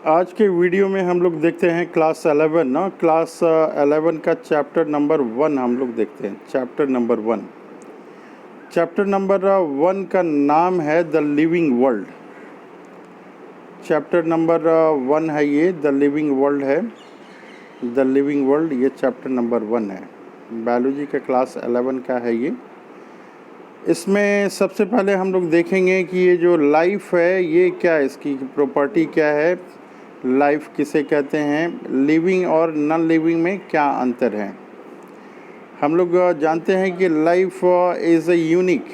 आज के वीडियो में हम लोग देखते हैं क्लास 11 ना क्लास 11 का चैप्टर नंबर 1 हम लोग देखते हैं। चैप्टर नंबर 1 का नाम है the living world. Chapter number 1 है ये, द लिविंग वर्ल्ड है। द लिविंग वर्ल्ड ये चैप्टर नंबर 1 है, बायोलॉजी का क्लास 11 का है ये। इसमें सबसे पहले हम लोग देखेंगे कि ये जो लाइफ है ये क्या है, इसकी प्रॉपर्टी क्या है, लाइफ किसे कहते हैं, लिविंग और नॉन लिविंग में क्या अंतर है। हम लोग जानते हैं कि life is a unique,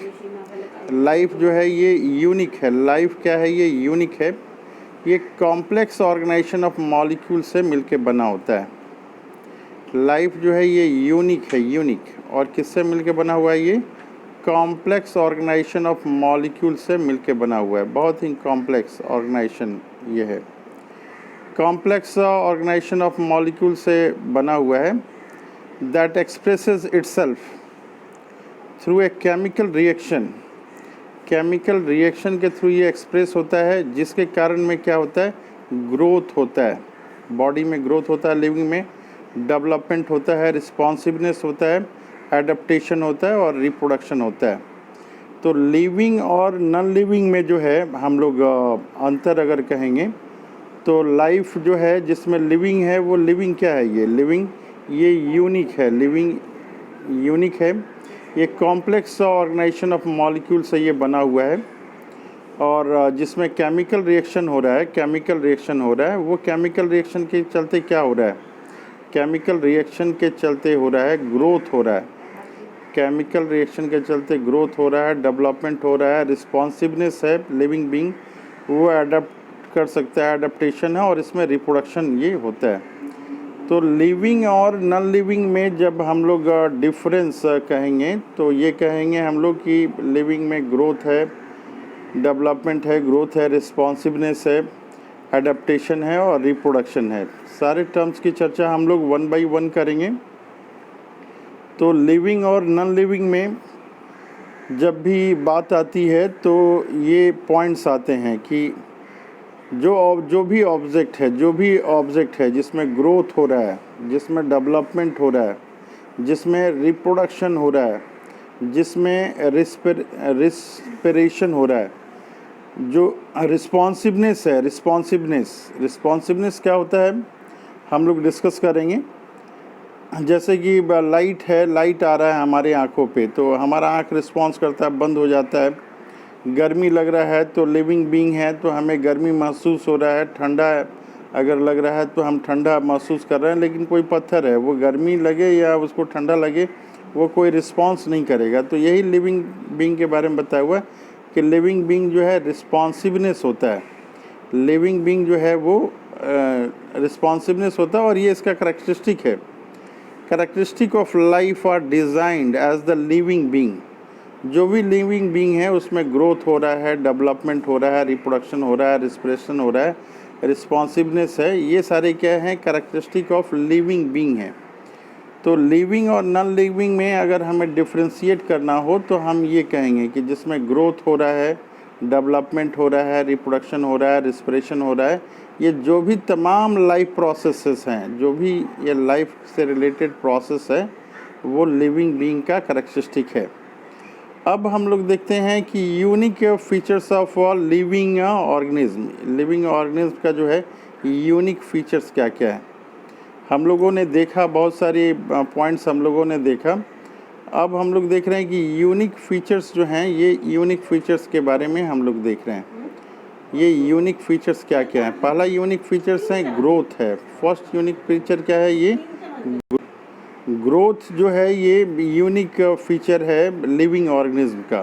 life जो है ये यूनिक है। लाइफ क्या है, ये यूनिक है। ये कॉम्प्लेक्स ऑर्गेनाइजेशन ऑफ मॉलिक्यूल से मिलके बना होता है। लाइफ जो है ये यूनिक है, यूनिक। और किससे मिलके बना हुआ है, ये कॉम्प्लेक्स ऑर्गेनाइजेशन ऑफ मॉलिक्यूल से मिलके बना हुआ है। बहुत ही कॉम्प्लेक्स ऑर्गेनाइजेशन ये है, कॉम्प्लेक्स ऑर्गेनाइजेशन ऑफ मॉलिक्यूल से बना हुआ है। That expresses itself through a chemical reaction. Chemical reaction के थ्रू ये एक्सप्रेस होता है, जिसके कारण में क्या होता है, ग्रोथ होता है, बॉडी में ग्रोथ होता है, लिविंग में डेवलपमेंट होता है, रिस्पॉन्सिवनेस होता है, एडप्टेशन होता है और रिप्रोडक्शन होता है। तो लिविंग और नॉन लिविंग में जो है हम लोग अंतर अगर कहेंगे तो लाइफ जो है जिसमें लिविंग है वो लिविंग क्या है, ये लिविंग ये यूनिक है, लिविंग यूनिक है। ये कॉम्प्लेक्स ऑर्गेनाइजेशन ऑफ मॉलिक्यूल से ये बना हुआ है और जिसमें केमिकल रिएक्शन हो रहा है, केमिकल रिएक्शन हो रहा है। वो केमिकल रिएक्शन के चलते क्या हो रहा है, केमिकल रिएक्शन के चलते हो रहा है ग्रोथ हो रहा है, केमिकल रिएक्शन के चलते ग्रोथ हो रहा है, डेवलपमेंट हो रहा है, रिस्पॉन्सिवनेस है, लिविंग बीइंग वो अडेप्ट कर सकता है, एडप्टेशन है और इसमें रिप्रोडक्शन ये होता है। तो लिविंग और नॉन लिविंग में जब हम लोग डिफरेंस कहेंगे तो ये कहेंगे हम लोग कि लिविंग में ग्रोथ है, डेवलपमेंट है, ग्रोथ है, रिस्पॉन्सिवनेस है, एडप्टेशन है और रिप्रोडक्शन है। सारे टर्म्स की चर्चा हम लोग 1 बाय 1 करेंगे। तो लिविंग और नॉन लिविंग में जब भी बात आती है तो ये पॉइंट्स आते हैं कि जो भी ऑब्जेक्ट है जिसमें ग्रोथ हो रहा है, जिसमें डेवलपमेंट हो रहा है, जिसमें रिप्रोडक्शन हो रहा है, जिसमें रिस्पिरेशन हो रहा है, जो रिस्पॉन्सिवनेस है, रिस्पॉन्सिवनेस क्या होता है हम लोग डिस्कस करेंगे। जैसे कि लाइट है, लाइट आ रहा है हमारे आँखों पे तो हमारा आँख रिस्पॉन्स करता है, बंद हो जाता है। गर्मी लग रहा है तो लिविंग बीइंग है तो हमें गर्मी महसूस हो रहा है। ठंडा अगर लग रहा है तो हम ठंडा महसूस कर रहे हैं। लेकिन कोई पत्थर है, वो गर्मी लगे या उसको ठंडा लगे, वो कोई रिस्पॉन्स नहीं करेगा। तो यही लिविंग बीइंग के बारे में बताया हुआ है कि लिविंग बीइंग जो है रिस्पॉन्सिवनेस होता है, लिविंग बीइंग जो है वो रिस्पॉन्सिवनेस होता है और ये इसका करेक्टरिस्टिक है। Characteristic of life are designed as the living being. जो भी लिविंग बीइंग है उसमें ग्रोथ हो रहा है, डेवलपमेंट हो रहा है, रिप्रोडक्शन हो रहा है, रिस्पिरेशन हो रहा है, रिस्पॉन्सिवनेस है, ये सारे क्या हैं, कैरेक्टरिस्टिक ऑफ लिविंग बीइंग है। तो लिविंग और नॉन लिविंग में अगर हमें डिफ्रेंशिएट करना हो तो हम ये कहेंगे कि जिसमें ग्रोथ हो रहा है, डेवलपमेंट हो रहा है, रिप्रोडक्शन हो रहा है, रिस्पिरेशन हो रहा है, ये जो भी तमाम लाइफ प्रोसेसेस हैं, जो भी ये लाइफ से रिलेटेड प्रोसेस है वो लिविंग बीइंग का कैरेक्टरिस्टिक है। अब हम लोग देखते हैं कि unique features of living organism. Living organism का जो है यूनिक फीचर्स क्या क्या है हम लोगों ने देखा, बहुत सारी पॉइंट्स हम लोगों ने देखा। अब हम लोग देख रहे हैं कि यूनिक फीचर्स जो हैं, ये यूनिक फीचर्स के बारे में हम लोग देख रहे हैं। ये यूनिक फीचर्स क्या क्या है। पहला यूनिक फीचर्स है ग्रोथ है। फर्स्ट यूनिक फीचर क्या है, ये ग्रोथ जो है ये यूनिक फीचर है लिविंग ऑर्गेनिज्म का।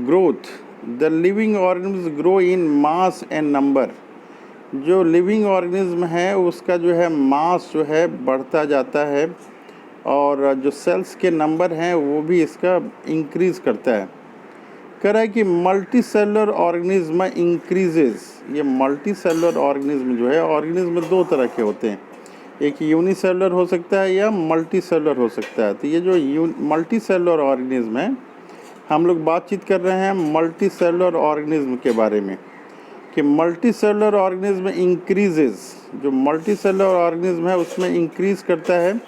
Growth, the living organism grow in mass and number. जो लिविंग ऑर्गेनिज्म है उसका जो है मास जो है बढ़ता जाता है और जो सेल्स के नंबर हैं वो भी इसका इंक्रीज़ करता है। कह रहा है कि मल्टी सेलुलर ऑर्गेनिज्म इंक्रीजेज। ये मल्टी सेलुलर ऑर्गेनिज्म जो है, ऑर्गेनिज्म दो तरह के होते हैं, एक यूनिसेलुलर हो सकता है या मल्टी सेलुलर हो सकता है। तो ये जो मल्टी सेलुलर ऑर्गेनिज्म है, हम लोग बातचीत कर रहे हैं मल्टी सेलुलर ऑर्गेनिज्म के बारे में। कि मल्टी सेलुलर ऑर्गेनिज्म इंक्रीजेज, जो मल्टी सेलुलर ऑर्गेनिज्म है उसमें इंक्रीज करता है।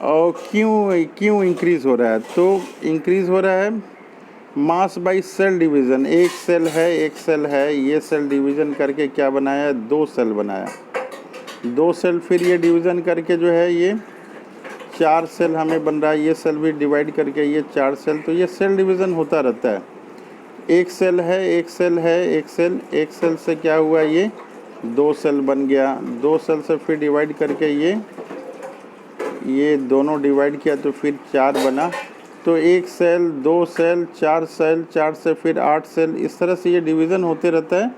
और क्यों इंक्रीज हो रहा है? तो इंक्रीज हो रहा है मास बाय सेल डिवीज़न। एक सेल है, ये सेल डिवीज़न करके क्या बनाया? 2 सेल बनाया। 2 सेल फिर ये डिवीज़न करके जो है ये 4 सेल हमें बन रहा है। ये सेल भी डिवाइड करके ये 4 सेल, तो ये सेल डिवीज़न होता रहता है। एक सेल से क्या हुआ? ये 2 सेल बन गया। 2 सेल से फिर डिवाइड करके ये दोनों डिवाइड किया तो फिर 4 बना। तो 1 सेल, 2 सेल, 4 सेल, 4 से फिर 8 सेल, इस तरह से ये डिवीज़न होते रहता है।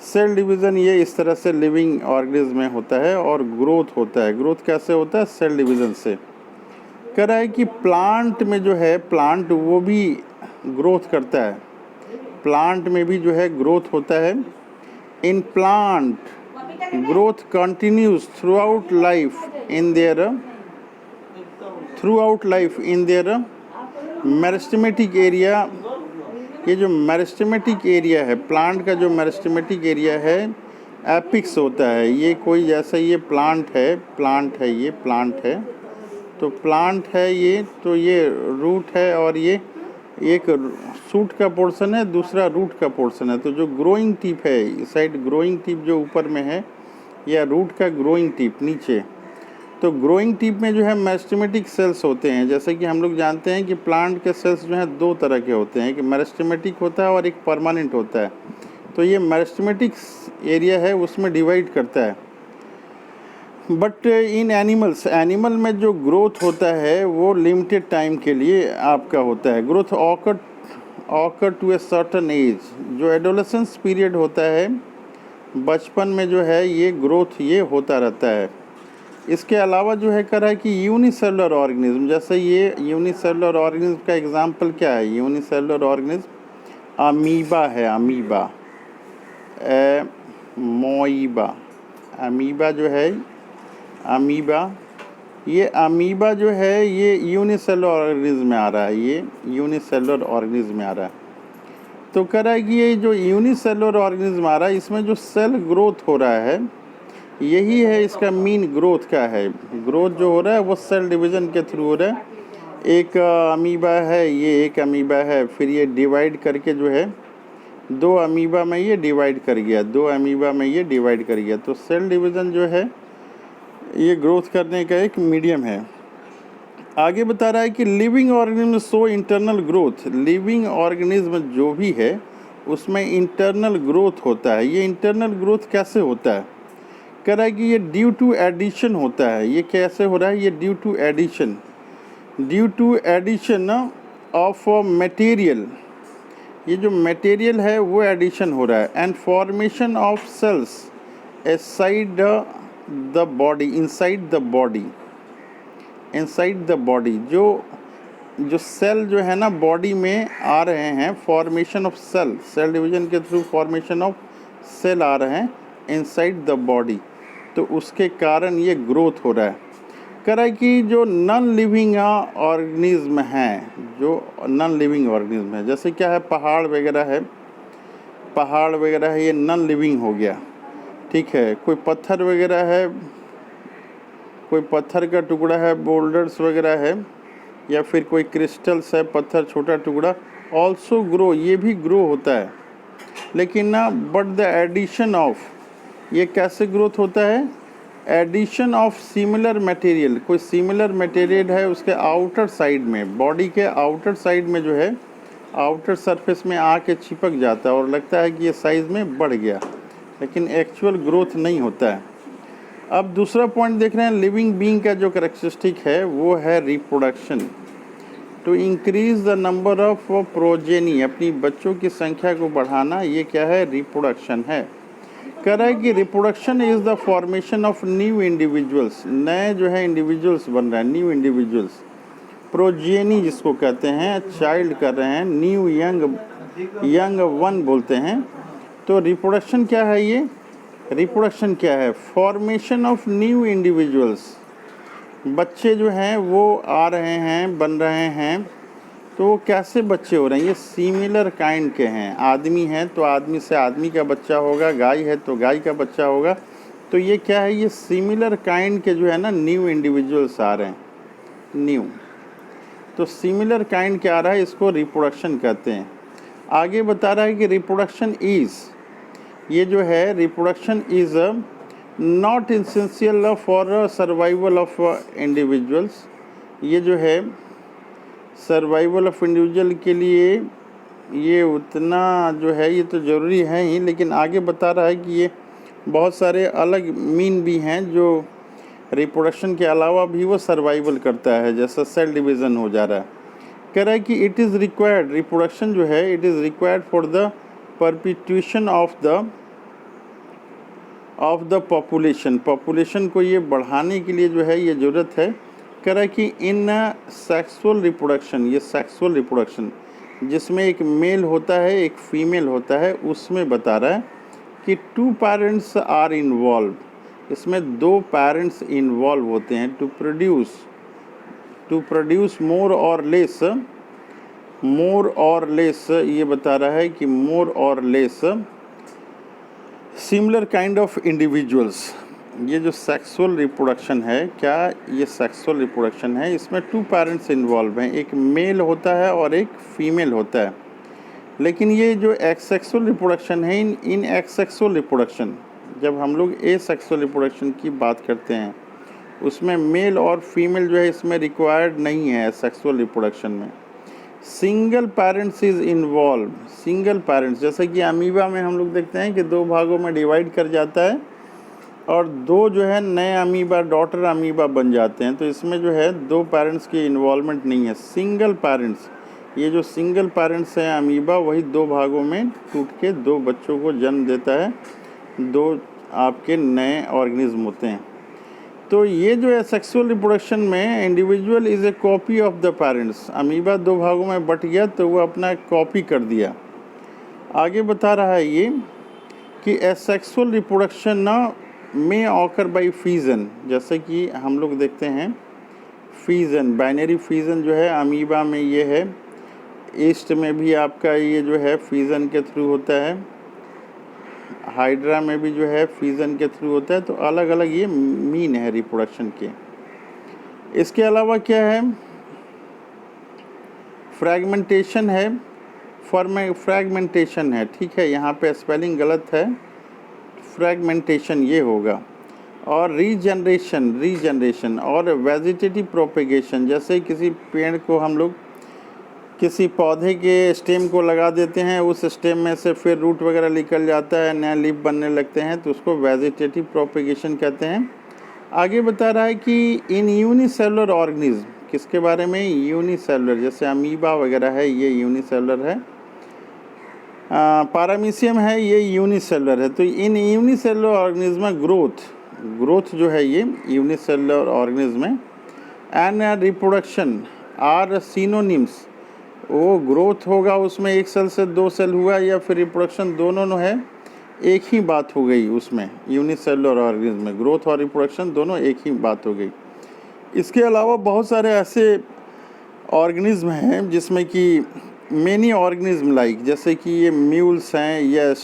सेल डिवीज़न ये इस तरह से लिविंग ऑर्गेनिज्म में होता है। और ग्रोथ होता है। ग्रोथ कैसे होता है? सेल डिवीज़न से। कह रहा है कि प्लांट में जो है, प्लांट वो भी ग्रोथ करता है। प्लांट में भी जो है ग्रोथ होता है। In plant growth continues through out life in their meristematic area. ये जो मेरिस्टेमेटिक एरिया है, प्लांट का जो मेरिस्टेमेटिक एरिया है एपिक्स होता है। ये कोई जैसा ये प्लांट है, तो प्लांट है ये, तो ये रूट है और ये एक शूट का पोर्शन है, दूसरा रूट का पोर्शन है। तो जो ग्रोइंग टिप है इस साइड, ग्रोइंग टिप जो ऊपर में है, या रूट का ग्रोइंग टिप नीचे। तो ग्रोइंग टिप में जो है मेरिस्टेमेटिक सेल्स होते हैं। जैसे कि हम लोग जानते हैं कि प्लांट के सेल्स जो हैं 2 तरह के होते हैं, एक मेरिस्टेमेटिक होता है और एक परमानेंट होता है। तो ये मेरिस्टेमेटिक एरिया है उसमें डिवाइड करता है। बट इन एनिमल में जो ग्रोथ होता है वो लिमिटेड टाइम के लिए आपका होता है। Growth occur to a certain age. जो एडोलेसेंस पीरियड होता है, बचपन में जो है ये ग्रोथ ये होता रहता है। इसके अलावा जो है कह रहा है कि यूनिसेलुलर ऑर्गेनिज्म, जैसे ये यूनिसेलुलर ऑर्गेनिज्म का एग्जांपल क्या है? यूनिसेलुलर ऑर्गेनिज्म अमीबा है। अमीबा जो है, ये अमीबा जो है ये यूनिसेलुलर ऑर्गेनिज्म में आ रहा है। ये यूनिसेलुलर ऑर्गेनिज्म में आ रहा है। तो कह रहा है कि ये जो यूनिसेलुलर ऑर्गेनिज्म आ रहा है इसमें जो सेल ग्रोथ हो रहा है, यही है इसका मीन ग्रोथ का है। ग्रोथ जो हो रहा है वो सेल डिवीज़न के थ्रू हो रहा है। एक अमीबा है, ये एक अमीबा है, फिर ये डिवाइड करके जो है 2 अमीबा में ये डिवाइड कर गया, 2 अमीबा में ये डिवाइड कर गया। तो सेल डिवीज़न जो है ये ग्रोथ करने का एक मीडियम है। आगे बता रहा है कि living organism show internal growth. Living organism जो भी है उसमें इंटरनल ग्रोथ होता है। ये इंटरनल ग्रोथ कैसे होता है? कह रहा है कि ये ड्यू टू एडिशन होता है। ये कैसे हो रहा है? ये due to addition of material. ये जो मटेरियल है वो एडिशन हो रहा है। And formation of cells inside the body. जो सेल जो है ना बॉडी में आ रहे हैं, फॉर्मेशन ऑफ सेल डिवीजन के थ्रू फॉर्मेशन ऑफ सेल आ रहे हैं इनसाइड द बॉडी, तो उसके कारण ये ग्रोथ हो रहा है। कह रहा है कि जो नॉन लिविंग ऑर्गेनिज्म है, जैसे क्या है, पहाड़ वगैरह है, ये नॉन लिविंग हो गया। ठीक है, कोई पत्थर वगैरह है, कोई पत्थर का टुकड़ा है, बोल्डर्स वगैरह है, या फिर कोई क्रिस्टल्स है, पत्थर छोटा टुकड़ा, ऑल्सो ग्रो, ये भी ग्रो होता है। लेकिन ना बट द एडिशन ऑफ, ये कैसे ग्रोथ होता है? Addition of similar material. कोई सिमिलर मटेरियल है उसके आउटर साइड में, बॉडी के आउटर साइड में जो है आउटर सरफेस में आके चिपक जाता है और लगता है कि ये साइज़ में बढ़ गया, लेकिन एक्चुअल ग्रोथ नहीं होता है। अब दूसरा पॉइंट देख रहे हैं, लिविंग बीइंग का जो कैरेक्टरिस्टिक है वो है reproduction. To increase the number of progeny, अपनी बच्चों की संख्या को बढ़ाना, ये क्या है? रिप्रोडक्शन है। कह रहा है कि reproduction is the formation of new individuals. नए जो है इंडिविजुअल्स बन रहे हैं, न्यू इंडिविजुअल्स। प्रोजेनी जिसको कहते हैं, चाइल्ड कर रहे हैं, न्यू यंग वन बोलते हैं। तो रिप्रोडक्शन क्या है? ये रिप्रोडक्शन क्या है? Formation of new individuals. बच्चे जो हैं वो आ रहे हैं, बन रहे हैं, तो वो कैसे बच्चे हो रहे हैं, ये सिमिलर काइंड के हैं। आदमी है तो आदमी से आदमी का बच्चा होगा, गाय है तो गाय का बच्चा होगा। तो ये क्या है, ये सिमिलर काइंड के जो है ना न्यू इंडिविजुअल्स आ रहे हैं, न्यू। तो सिमिलर काइंड क्या आ रहा है, इसको रिप्रोडक्शन कहते हैं। आगे बता रहा है कि रिप्रोडक्शन इज़, ये जो है reproduction is not essential for survival of individuals. ये जो है सर्वाइवल ऑफ इंडिविजुअल के लिए ये उतना जो है ये तो ज़रूरी है ही, लेकिन आगे बता रहा है कि ये बहुत सारे अलग मीन भी हैं जो रिप्रोडक्शन के अलावा भी वो सर्वाइवल करता है, जैसा सेल डिवीज़न हो जा रहा है। कह रहा है कि इट इज़ रिक्वायर्ड, रिप्रोडक्शन जो है it is required for the perpetuation of the population. Population को ये बढ़ाने के लिए जो है ये ज़रूरत है। कह रहा है कि इन सेक्सुअल रिप्रोडक्शन, ये सेक्सुअल रिप्रोडक्शन जिसमें एक मेल होता है एक फीमेल होता है, उसमें बता रहा है कि 2 पेरेंट्स आर इन्वॉल्व, इसमें 2 पेरेंट्स इन्वॉल्व होते हैं टू प्रोड्यूस मोर और लेस, ये बता रहा है कि मोर और less similar kind of individuals. ये जो सेक्सुअल रिप्रोडक्शन है, क्या ये सेक्सुअल रिप्रोडक्शन है, इसमें 2 पेरेंट्स इन्वॉल्व हैं, एक मेल होता है और एक फीमेल होता है। लेकिन ये जो एक्सेक्सुअल रिप्रोडक्शन है, इन एक्सेक्सुअल रिप्रोडक्शन, जब हम लोग एसेक्सुअल रिप्रोडक्शन की बात करते हैं उसमें मेल और फीमेल जो है इसमें रिक्वायर्ड नहीं है। सेक्सुअल रिप्रोडक्शन में single parents is involve, single parents, जैसे कि अमीबा में हम लोग देखते हैं कि 2 भागों में डिवाइड कर जाता है और 2 जो है नए अमीबा, डॉटर अमीबा बन जाते हैं। तो इसमें जो है 2 पेरेंट्स की इन्वॉल्वमेंट नहीं है, सिंगल पेरेंट्स। ये जो सिंगल पेरेंट्स हैं अमीबा, वही 2 भागों में टूट के 2 बच्चों को जन्म देता है, 2 आपके नए ऑर्गेनिज्म होते हैं। तो ये जो है सेक्सुअल रिप्रोडक्शन में individual is a copy of the parents. Amoeba 2 भागों में बट गया तो वो अपना कॉपी कर दिया। आगे बता रहा है ये कि एसेक्सुअल रिप्रोडक्शन ना में ऑकर बाई फ्यूजन, जैसे कि हम लोग देखते हैं फ्यूजन, बाइनरी फ्यूजन जो है अमीबा में ये है, ईस्ट में भी आपका ये जो है फ्यूजन के थ्रू होता है, हाइड्रा में भी जो है फ्यूजन के थ्रू होता है। तो अलग अलग ये मीन है रिप्रोडक्शन के। इसके अलावा क्या है, फ्रैगमेंटेशन है, फ्रैगमेंटेशन है, ठीक है, यहाँ पे स्पेलिंग गलत है, फ्रैगमेंटेशन ये होगा। और रीजनरेशन और वेजिटेटिव प्रोपेगेशन, जैसे किसी पेड़ को हम लोग किसी पौधे के स्टेम को लगा देते हैं, उस स्टेम में से फिर रूट वगैरह निकल जाता है, नया लीफ बनने लगते हैं, तो उसको वेजिटेटिव प्रोपेगेशन कहते हैं। आगे बता रहा है कि इन यूनिसेलुलर ऑर्गेनिज्म, किसके बारे में, यूनिसेलुलर, जैसे अमीबा वगैरह है ये यूनिसेलुलर है, पैरामीशियम है ये यूनिसेलुलर है। तो इन यूनिसेलुलर ऑर्गेनिज्म में ग्रोथ जो है ये यूनिसेलुलर ऑर्गेनिज्म में, एंड रिप्रोडक्शन आर सिनोनिम्स। वो ग्रोथ होगा उसमें 1 सेल से 2 सेल हुआ, या फिर रिप्रोडक्शन दोनों है, एक ही बात हो गई उसमें। यूनिसेलुलर ऑर्गेनिज्म में ग्रोथ और रिप्रोडक्शन दोनों एक ही बात हो गई। इसके अलावा बहुत सारे ऐसे ऑर्गेनिज्म हैं जिसमें कि मेनी ऑर्गेनिज्म लाइक, जैसे कि ये म्यूल्स हैं, या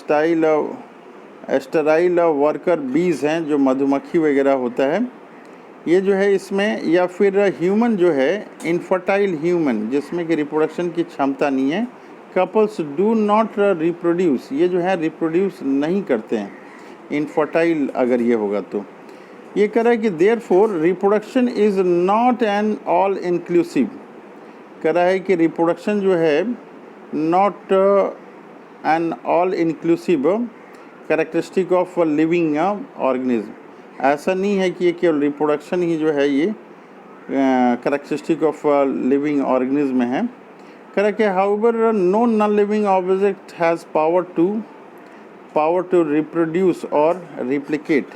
स्टेराइल वर्कर बीज हैं जो मधुमक्खी वगैरह होता है, ये जो है इसमें, या फिर ह्यूमन जो है इनफर्टाइल ह्यूमन, जिसमें कि रिप्रोडक्शन की क्षमता नहीं है, कपल्स डू नॉट रिप्रोड्यूस, ये जो है रिप्रोड्यूस नहीं करते हैं, इनफर्टाइल अगर ये होगा तो। ये कह रहा है कि therefore reproduction is not an all inclusive, कह रहा है कि रिप्रोडक्शन जो है not an all inclusive characteristic of living organism. ऐसा नहीं है कि ये केवल रिप्रोडक्शन ही जो है ये कैरेक्टरिस्टिक ऑफ लिविंग ऑर्गेनिज्म है। कह रहा है कि however no non living object has power to reproduce और रिप्लिकेट।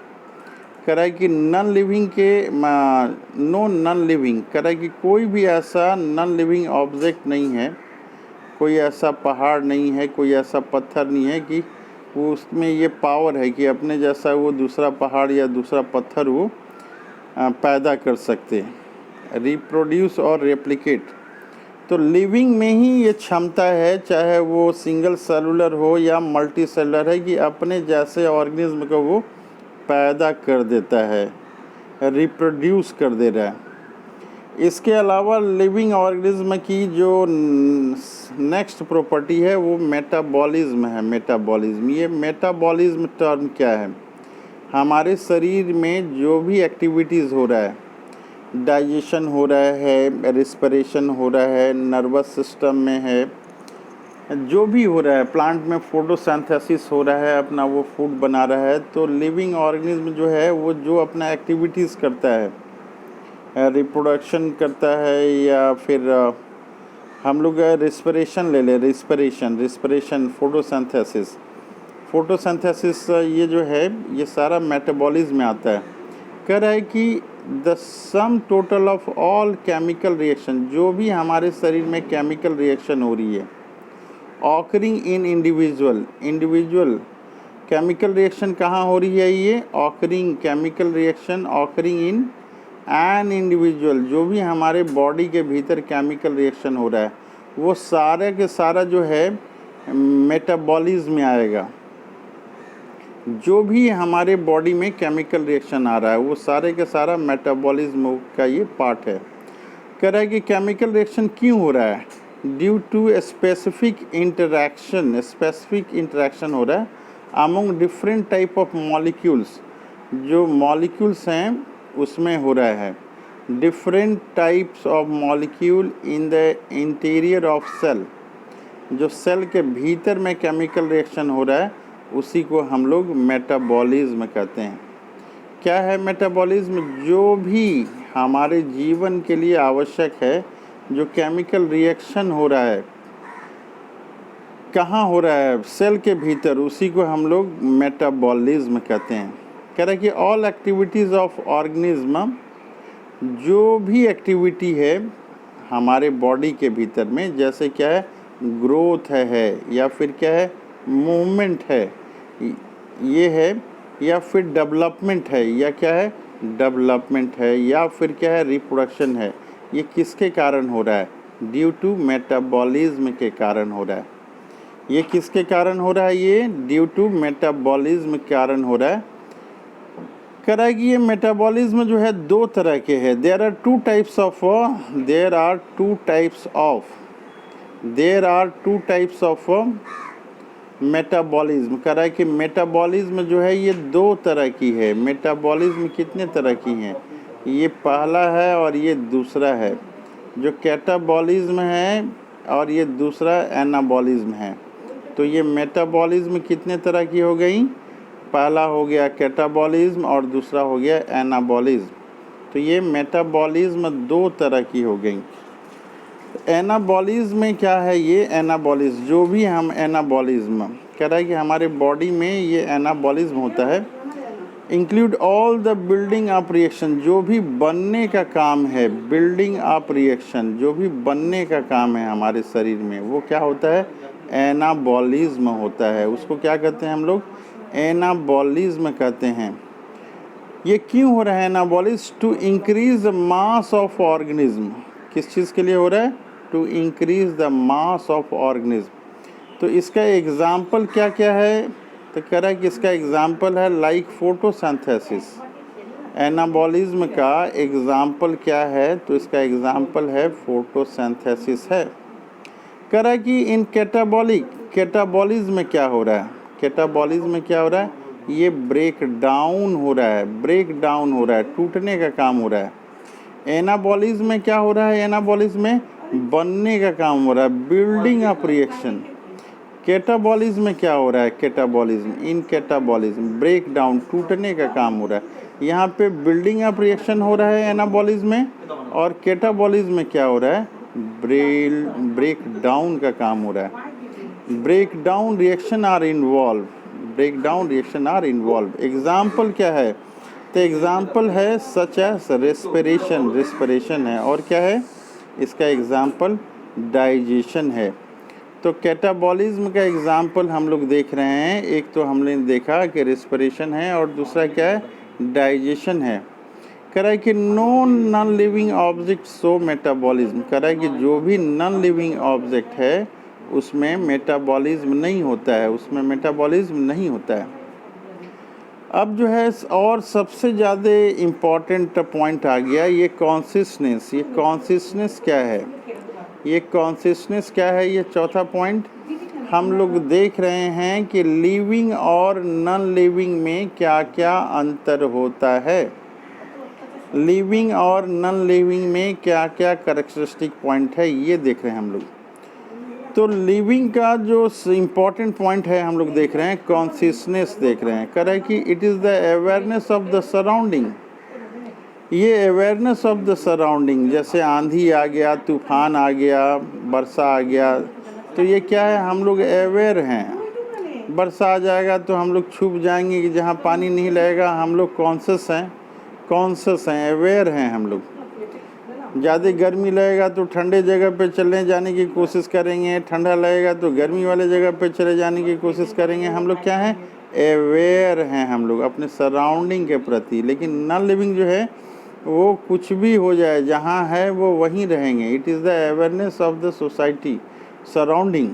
कह रहा है कि नॉन लिविंग के नो नॉन लिविंग, कह रहा है कि कोई भी ऐसा नॉन लिविंग ऑब्जेक्ट नहीं है, कोई ऐसा पहाड़ नहीं है, कोई ऐसा पत्थर नहीं है कि वो उसमें ये पावर है कि अपने जैसा वो दूसरा पहाड़ या दूसरा पत्थर वो पैदा कर सकते, रिप्रोड्यूस और रेप्लिकेट। तो लिविंग में ही ये क्षमता है, चाहे वो सिंगल सेलुलर हो या मल्टी सेलुलर है, कि अपने जैसे ऑर्गेनिज्म को वो पैदा कर देता है, रिप्रोड्यूस कर दे रहा है। इसके अलावा लिविंग ऑर्गेनिज्म की जो नेक्स्ट प्रॉपर्टी है वो मेटाबॉलिज्म है। मेटाबॉलिज्म, ये मेटाबॉलिज्म टर्म क्या है? हमारे शरीर में जो भी एक्टिविटीज़ हो रहा है, डाइजेशन हो रहा है, रिस्पिरेशन हो रहा है, नर्वस सिस्टम में है, जो भी हो रहा है, प्लांट में फोटोसिंथेसिस हो रहा है, अपना वो फूड बना रहा है, तो लिविंग ऑर्गेनिज्म जो है वो जो अपना एक्टिविटीज़ करता है, रिप्रोडक्शन करता है, या फिर हम लोग रिस्पिरेशन ले लें, रिस्पिरेशन फोटोसिंथेसिस ये जो है ये सारा मेटाबॉलिज्म में आता है। कह रहा है कि the sum total of all chemical reaction, जो भी हमारे शरीर में केमिकल रिएक्शन हो रही है, occurring in individual chemical reaction कहाँ हो रही है? ये occurring chemical reaction occurring in an individual, जो भी हमारे बॉडी के भीतर केमिकल रिएक्शन हो रहा है वो सारे के सारा जो है मेटाबॉलिज्म में आएगा। जो भी हमारे बॉडी में केमिकल रिएक्शन आ रहा है वो सारे के सारा मेटाबॉलिज्म का ये पार्ट है। कह रहा है कि केमिकल रिएक्शन क्यों हो रहा है? ड्यू टू स्पेसिफिक इंटरेक्शन हो रहा है among different type of molecules, जो मॉलिक्यूल्स हैं उसमें हो रहा है। Different types of molecule in the interior of cell, जो सेल के भीतर में केमिकल रिएक्शन हो रहा है उसी को हम लोग मेटाबॉलिज्म कहते हैं। क्या है मेटाबॉलिज्म? जो भी हमारे जीवन के लिए आवश्यक है, जो केमिकल रिएक्शन हो रहा है, कहाँ हो रहा है? सेल के भीतर, उसी को हम लोग मेटाबॉलिज्म कहते हैं। कह रहा है कि ऑल एक्टिविटीज़ ऑफ ऑर्गेनिज्म, जो भी एक्टिविटी है हमारे बॉडी के भीतर में, जैसे क्या है, ग्रोथ है या फिर क्या है, मूवमेंट है, ये है, या फिर डेवलपमेंट है, या क्या है, डेवलपमेंट है, या फिर क्या है, रिप्रोडक्शन है, ये किसके कारण हो रहा है? ड्यू टू मेटाबॉलिज्म के कारण हो रहा है। ये किसके कारण हो रहा है? ये ड्यू टू मेटाबॉलिज्म के कारण हो रहा है। कह रहा है कि ये मेटाबॉलिज्म जो है दो तरह के हैं। There are two types of metabolism. कह रहा है कि मेटाबॉलिज्म जो है ये दो तरह की है। मेटाबॉलिज्म कितने तरह की हैं? ये पहला है और ये दूसरा है, जो कैटाबॉलिज्म है, और ये दूसरा एनाबॉलिज्म है। तो ये मेटाबॉलिज्म कितने तरह की हो गई? पहला हो गया कैटाबॉलिज्म और दूसरा हो गया एनाबॉलिज्म। तो ये मेटाबॉलिज्म दो तरह की हो गई। एनाबॉलिज्म में क्या है? ये एनाबॉलिज्म, जो भी हम एनाबॉलिज्म कह रहा है कि हमारे बॉडी में ये एनाबॉलिज्म होता है, include all the building up reaction, जो भी बनने का काम है, बिल्डिंग अप रिएक्शन, जो भी बनने का काम है हमारे शरीर में, वो क्या होता है? एनाबॉलिज्म होता है। उसको क्या कहते हैं हम लोग? एनाबॉलिज्म कहते हैं। ये क्यों हो रहा है anabolism? To increase the mass of organism. किस चीज़ के लिए हो रहा है? To increase the mass of organism. तो इसका एग्जाम्पल क्या क्या है? तो कह रहा है कि इसका एग्जाम्पल है लाइक फोटोसिंथेसिस। एनाबॉलिज्म का एग्जाम्पल क्या है? तो इसका एग्जाम्पल है फोटोसिंथेसिस है। कह रहा है कि इन कैटाबॉलिज्म में क्या हो रहा है? कैटाबॉलिज्म में क्या हो रहा है? ये ब्रेक डाउन हो रहा है, टूटने का काम हो रहा है। एनाबॉलिज्म में क्या हो रहा है? एनाबॉलिज्म में बनने का काम हो रहा है, बिल्डिंग अप रिएक्शन। कैटाबॉलिज्म में क्या हो रहा है? कैटाबॉलिज्म ब्रेक डाउन, टूटने का काम हो रहा है। यहाँ पे बिल्डिंग अप रिएक्शन हो रहा है एनाबॉलिज्म में, और कैटाबॉलिज्म में क्या हो रहा है? ब्रेक डाउन का काम हो रहा है। Break down reaction are involve. Example क्या है? तो एग्जाम्पल है सच एज रेस्पिरेशन है, और क्या है इसका एग्जाम्पल? डाइजेशन है। तो कैटाबॉलिज्म का एग्जाम्पल हम लोग देख रहे हैं। एक तो हमने देखा कि रेस्पिरेशन है, और दूसरा क्या है? डाइजेशन है। कह रहा है कि no non living object show metabolism, कह रहा है कि जो भी नॉन लिविंग ऑब्जेक्ट है उसमें मेटाबॉलिज्म नहीं होता है, उसमें मेटाबॉलिज्म नहीं होता है। अब जो है और सबसे ज़्यादा इम्पॉर्टेंट पॉइंट आ गया ये कॉन्सियसनेस। ये कॉन्सियसनेस क्या है, ये कॉन्सियसनेस क्या है, ये चौथा पॉइंट। हम लोग देख रहे हैं कि लिविंग और नॉन लिविंग में क्या क्या अंतर होता है, लिविंग और नॉन लिविंग में क्या क्या कैरेक्टरिस्टिक पॉइंट है ये देख रहे हैं हम लोग। तो लिविंग का जो इम्पोर्टेंट पॉइंट है हम लोग देख रहे हैं, कॉन्सियसनेस देख रहे हैं। कह रहा है कि it is the awareness of the surrounding. ये अवेयरनेस ऑफ द सराउंडिंग, जैसे आंधी आ गया, तूफान आ गया, वर्षा आ गया, तो ये क्या है, हम लोग अवेयर हैं। वर्षा आ जाएगा तो हम लोग छुप जाएंगे कि जहाँ पानी नहीं लगेगा, हम लोग कॉन्शियस हैं, अवेयर हैं हम लोग। ज़्यादा गर्मी लगेगा तो ठंडे जगह पे चले जाने की कोशिश करेंगे, ठंडा लगेगा तो गर्मी वाले जगह पे चले जाने की कोशिश करेंगे। हम लोग क्या हैं, अवेयर हैं हम लोग अपने सराउंडिंग के प्रति। लेकिन नॉन लिविंग जो है वो कुछ भी हो जाए, जहाँ है वो वहीं रहेंगे। It is the awareness of the society surrounding.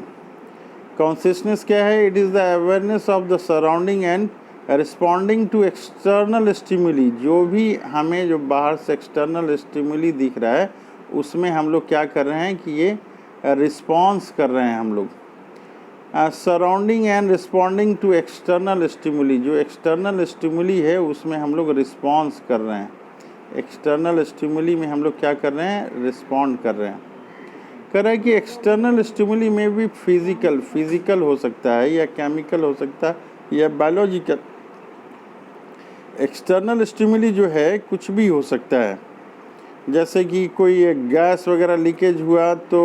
Consciousness क्या है, it is the awareness of the surrounding and responding to external stimuli. जो भी हमें जो बाहर से एक्सटर्नल स्टिमुली दिख रहा है उसमें हम लोग क्या कर रहे हैं कि ये रिस्पॉन्स कर रहे हैं हम लोग। Surrounding and responding to external stimuli, जो एक्सटर्नल स्टिमुली है उसमें हम लोग रिस्पॉन्स कर रहे हैं। एक्सटर्नल स्टिमुली में हम लोग क्या कर रहे हैं, रिस्पॉन्ड कर रहे हैं। कह रहा है कि एक्सटर्नल स्टिमुली में भी फिजिकल हो सकता है, या केमिकल हो सकता है, या बायोलॉजिकल। एक्सटर्नल स्टिमुली जो है कुछ भी हो सकता है, जैसे कि कोई गैस वगैरह लीकेज हुआ तो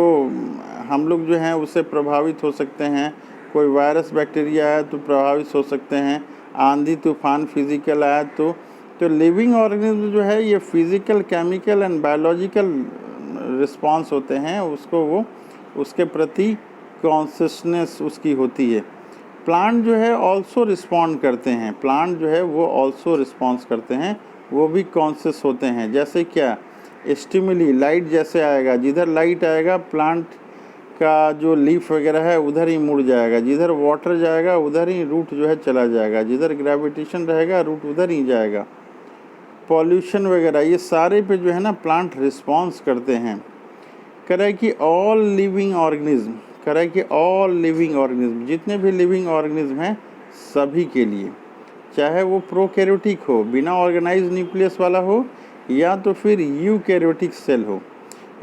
हम लोग जो हैं उससे प्रभावित हो सकते हैं। कोई वायरस बैक्टीरिया आया तो प्रभावित हो सकते हैं। आंधी तूफान फिजिकल आया तो लिविंग ऑर्गेनिज्म जो है ये physical, chemical and biological response होते हैं, उसको वो उसके प्रति कॉन्शियसनेस उसकी होती है। प्लांट जो है ऑल्सो रिस्पॉन्ड करते हैं, प्लांट जो है वो ऑल्सो रिस्पॉन्स करते हैं, वो भी कॉन्शियस होते हैं। जैसे क्या, स्टिमुली, लाइट जैसे आएगा, जिधर लाइट आएगा प्लांट का जो लीफ वगैरह है उधर ही मुड़ जाएगा, जिधर वाटर जाएगा उधर ही रूट जो है चला जाएगा, जिधर ग्रेविटेशन रहेगा रूट उधर ही जाएगा। पॉल्यूशन वगैरह ये सारे पे जो है ना प्लांट रिस्पॉन्स करते हैं। कह रहा है कि ऑल लिविंग ऑर्गेनिज्म, कह रहा है कि ऑल लिविंग ऑर्गेनिज्म, जितने भी लिविंग ऑर्गेनिज्म हैं सभी के लिए, चाहे वो प्रोकैरियोटिक हो, बिना ऑर्गेनाइज न्यूक्लियस वाला हो, या तो फिर यूकैरियोटिक सेल हो।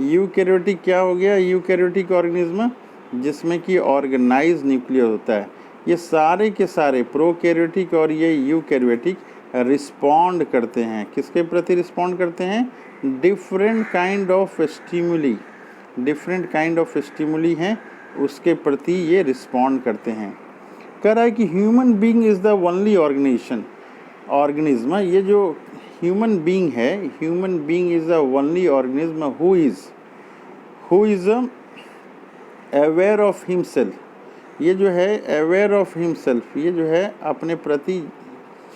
यूकैरियोटिक क्या हो गया, यूकैरियोटिक ऑर्गेनिज्म जिसमें कि ऑर्गेनाइज न्यूक्लियस होता है। ये सारे के सारे प्रोकैरियोटिक और ये यूकैरियोटिक रिस्पॉन्ड करते हैं। किसके प्रति रिस्पॉन्ड करते हैं, different kind of stimuli, different kind of stimuli हैं उसके प्रति ये रिस्पॉन्ड करते हैं। कह रहा है कि human being is the only organism, ये जो ह्यूमन बीइंग है, human being is the only organism who is aware of himself. ये जो है अवेयर ऑफ हिमसेल्फ, ये जो है अपने प्रति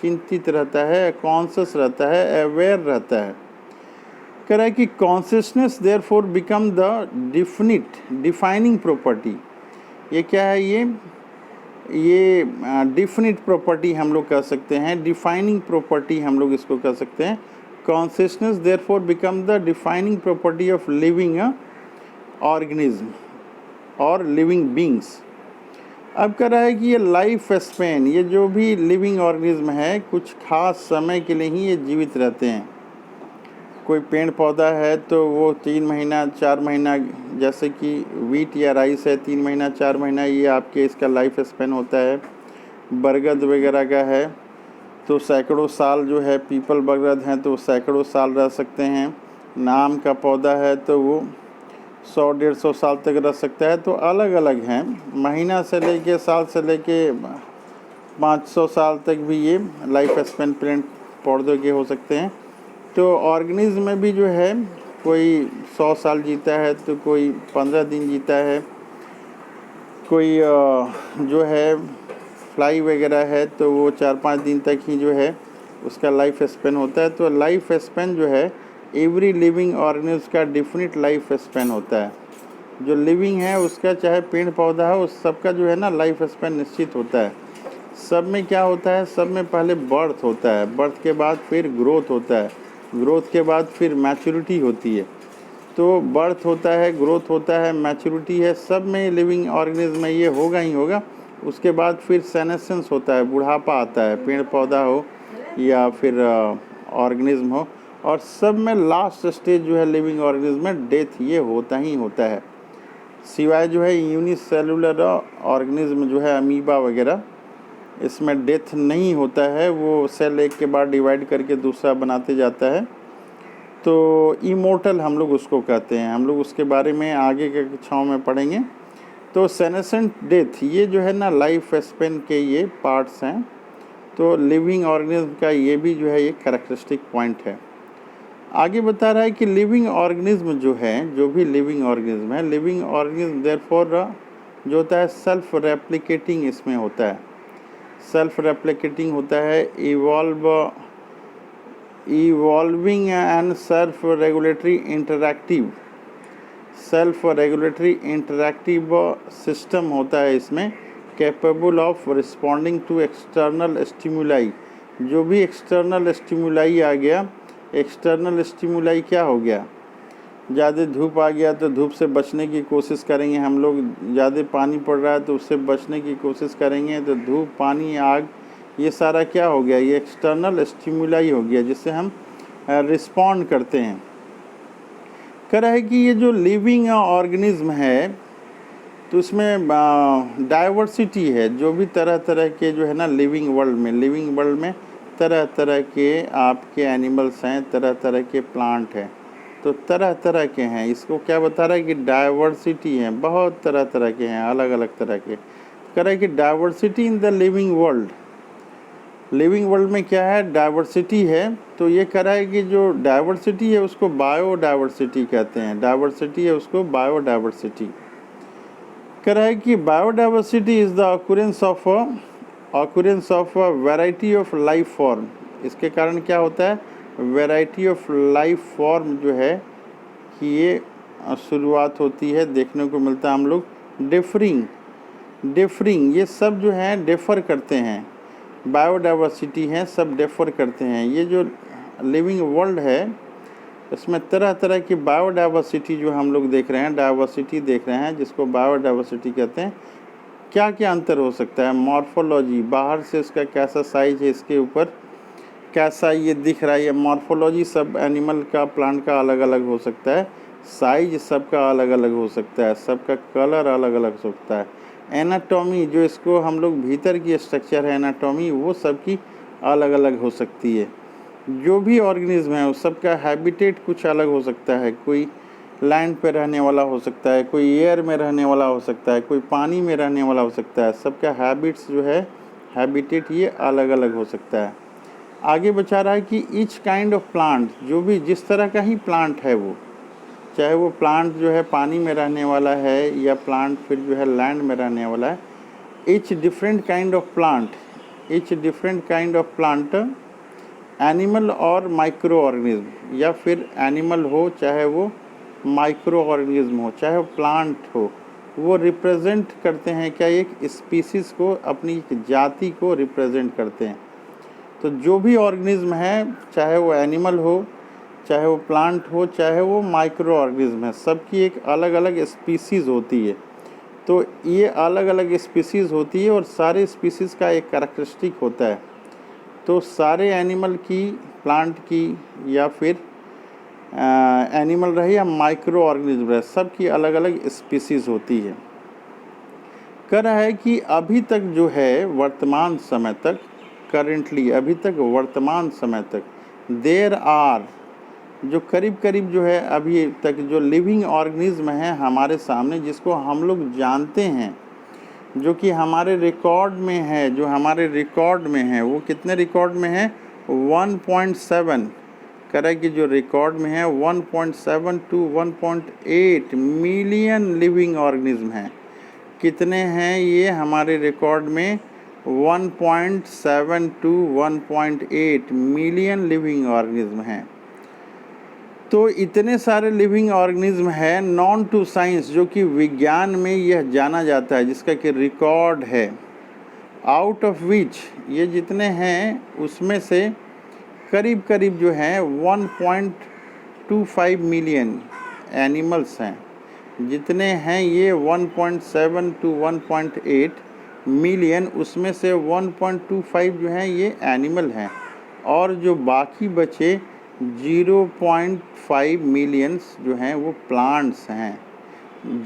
चिंतित रहता है, कॉन्शियस रहता है, अवेयर रहता है। कह रहा है कि consciousness therefore become the defining property. ये क्या है, ये डिफिनिट प्रॉपर्टी हम लोग कह सकते हैं, डिफाइनिंग प्रॉपर्टी हम लोग इसको कह सकते हैं। Consciousness therefore become the defining property of living organism और लिविंग बींग्स। अब कह रहा है कि ये लाइफ स्पैन, ये जो भी लिविंग ऑर्गेनिज्म है कुछ खास समय के लिए ही ये जीवित रहते हैं। कोई पेड़ पौधा है तो वो 3 महीना 4 महीना, जैसे कि वीट या राइस है 3 महीना 4 महीना, ये आपके इसका लाइफ स्पैन होता है। बरगद वगैरह का है तो सैकड़ों साल जो है, पीपल बरगद हैं तो सैकड़ों साल रह सकते हैं। नाम का पौधा है तो वो 100-150 साल तक रह सकता है। तो अलग अलग हैं, महीना से लेके साल से लेके 500 साल तक भी ये लाइफ स्पैन प्लांट पौधों के हो सकते हैं। तो ऑर्गेनिज्म में भी जो है कोई 100 साल जीता है तो कोई 15 दिन जीता है, कोई जो है फ्लाई वगैरह है तो वो 4-5 दिन तक ही जो है उसका लाइफ स्पेन होता है। तो लाइफ स्पेन जो है एवरी लिविंग ऑर्गेनिज्म का डिफिनिट लाइफ स्पेन होता है। जो लिविंग है उसका, चाहे पेड़ पौधा है, उस सबका जो है ना लाइफ स्पेन निश्चित होता है। सब में क्या होता है, सब में पहले बर्थ होता है, बर्थ के बाद फिर ग्रोथ होता है, ग्रोथ के बाद फिर मैच्योरिटी होती है। तो बर्थ होता है, ग्रोथ होता है, मैच्योरिटी है, सब में लिविंग ऑर्गेनिज्म में ये होगा ही होगा। उसके बाद फिर सेनेसेंस होता है, बुढ़ापा आता है, पेड़ पौधा हो या फिर ऑर्गेनिज्म हो। और सब में लास्ट स्टेज जो है लिविंग ऑर्गेनिज्म में डेथ ये होता ही होता है। सिवाय जो है यूनिसेलुलर ऑर्गेनिज्म जो है अमीबा वगैरह, इसमें डेथ नहीं होता है, वो सेल एक के बाद डिवाइड करके दूसरा बनाते जाता है। तो इमोर्टल हम लोग उसको कहते हैं, हम लोग उसके बारे में आगे के कक्षाओं में पढ़ेंगे। तो सेनेसेंट डेथ ये जो है ना लाइफ स्पेन के ये पार्ट्स हैं। तो लिविंग ऑर्गेनिज्म का ये भी जो है एक कैरेक्टरिस्टिक पॉइंट है। आगे बता रहा है कि लिविंग ऑर्गेनिज्म जो है, जो भी लिविंग ऑर्गेनिज्म है, लिविंग ऑर्गेनिज्म देयरफॉर जो होता है सेल्फ रेप्लिकेटिंग इसमें होता है, सेल्फ रेप्लिकेटिंग होता है, evolving and self regulatory interactive, self regulatory interactive system होता है इसमें, capable of responding to external stimuli. जो भी एक्सटर्नल स्टिमुलाई आ गया, एक्सटर्नल स्टिमुलाई क्या हो गया, ज़्यादा धूप आ गया तो धूप से बचने की कोशिश करेंगे हम लोग, ज़्यादा पानी पड़ रहा है तो उससे बचने की कोशिश करेंगे। तो धूप, पानी, आग, ये सारा क्या हो गया, ये एक्सटर्नल स्टिमुलाई हो गया जिससे हम रिस्पॉन्ड करते हैं। कह रहा है कि ये जो लिविंग ऑर्गेनिज्म है तो इसमें डाइवर्सिटी है, जो भी तरह तरह के जो है ना लिविंग वर्ल्ड में तरह तरह के आपके एनिमल्स हैं, तरह तरह के प्लांट हैं, तो तरह तरह के हैं। इसको क्या बता रहा है कि डाइवर्सिटी है, बहुत तरह तरह के हैं, अलग अलग तरह के। कह रहा है कि diversity in the living world, living world में क्या है, डाइवर्सिटी है। तो ये कह रहा है कि जो डाइवर्सिटी है उसको बायोडाइवर्सिटी कहते हैं, डाइवर्सिटी है उसको बायोडाइवर्सिटी। कह रहा है कि biodiversity is the occurrence of variety of life form. इसके कारण क्या होता है, वैरायटी ऑफ लाइफ फॉर्म जो है कि ये शुरुआत होती है, देखने को मिलता है हम लोग डिफरिंग, ये सब जो हैं डिफ़र करते हैं, बायोडाइवर्सिटी हैं, सब डिफ़र करते हैं। ये जो लिविंग वर्ल्ड है इसमें तरह तरह की बायोडाइवर्सिटी जो हम लोग देख रहे हैं, डाइवर्सिटी देख रहे हैं, जिसको बायोडाइवर्सिटी कहते हैं। क्या क्या अंतर हो सकता है, मॉर्फोलॉजी, बाहर से इसका कैसा साइज है, इसके ऊपर कैसा ये दिख रहा है, ये मॉर्फोलॉजी सब एनिमल का, प्लांट का अलग अलग हो सकता है, साइज सबका अलग अलग हो सकता है, सबका कलर अलग अलग हो सकता है। एनाटॉमी, जो इसको हम लोग भीतर की स्ट्रक्चर है एनाटॉमी, वो सबकी अलग अलग हो सकती है। जो भी ऑर्गेनिज्म है उस सबका हैबिटेट कुछ अलग हो सकता है, कोई लैंड पे रहने वाला हो सकता है, कोई एयर में रहने वाला हो सकता है, कोई पानी में रहने वाला हो सकता है, सबका हैबिट्स जो है, हैबिटेट ये अलग अलग हो सकता है। आगे बता रहा है कि ईच काइंड ऑफ प्लांट, जो भी जिस तरह का ही प्लांट है वो, चाहे वो प्लांट जो है पानी में रहने वाला है या प्लांट फिर जो है लैंड में रहने वाला है, each different kind of plant animal और माइक्रो ऑर्गेनिज्म, या फिर एनिमल हो चाहे वो माइक्रो ऑर्गेनिज्म हो चाहे वो प्लांट हो, वो रिप्रेजेंट करते हैं क्या, एक स्पीसीज़ को, अपनी एक जाति को रिप्रेजेंट करते हैं। तो जो भी ऑर्गेनिज्म है, चाहे वो एनिमल हो, चाहे वो प्लांट हो, चाहे वो माइक्रो ऑर्गेनिज्म है, सबकी एक अलग अलग स्पीसीज़ होती है। तो ये अलग अलग स्पीसीज़ होती है और सारे स्पीसीज़ का एक कैरेक्टरिस्टिक होता है। तो सारे एनिमल की, प्लांट की, या फिर एनिमल रहे या माइक्रो ऑर्गेनिज्म रहे, सबकी अलग अलग स्पीसीज़ होती है। कह रहा है कि अभी तक जो है वर्तमान समय तक, करेंटली अभी तक वर्तमान समय तक, देयर आर, जो करीब करीब जो है अभी तक जो लिविंग ऑर्गेनिज्म है हमारे सामने, जिसको हम लोग जानते हैं, जो कि हमारे रिकॉर्ड में है, जो हमारे रिकॉर्ड में है, वो कितने रिकॉर्ड में है, 1.7, कह रहा है कि जो रिकॉर्ड में है 1.7 to 1.8 मिलियन लिविंग ऑर्गेनिज्म हैं। कितने हैं ये हमारे रिकॉर्ड में, 1.7 to 1.8 मिलियन लिविंग ऑर्गेनिज्म हैं। तो इतने सारे लिविंग ऑर्गेनिज्म हैं नॉन टू साइंस, जो कि विज्ञान में यह जाना जाता है, जिसका कि रिकॉर्ड है। आउट ऑफ विच ये जितने हैं उसमें से करीब करीब जो हैं 1.25 मिलियन एनिमल्स हैं। जितने हैं ये 1.7 टू 1.8 मिलियन, उसमें से 1.25 जो हैं ये एनिमल हैं, और जो बाकी बचे 0.5 मिलियंस जो हैं वो प्लांट्स हैं।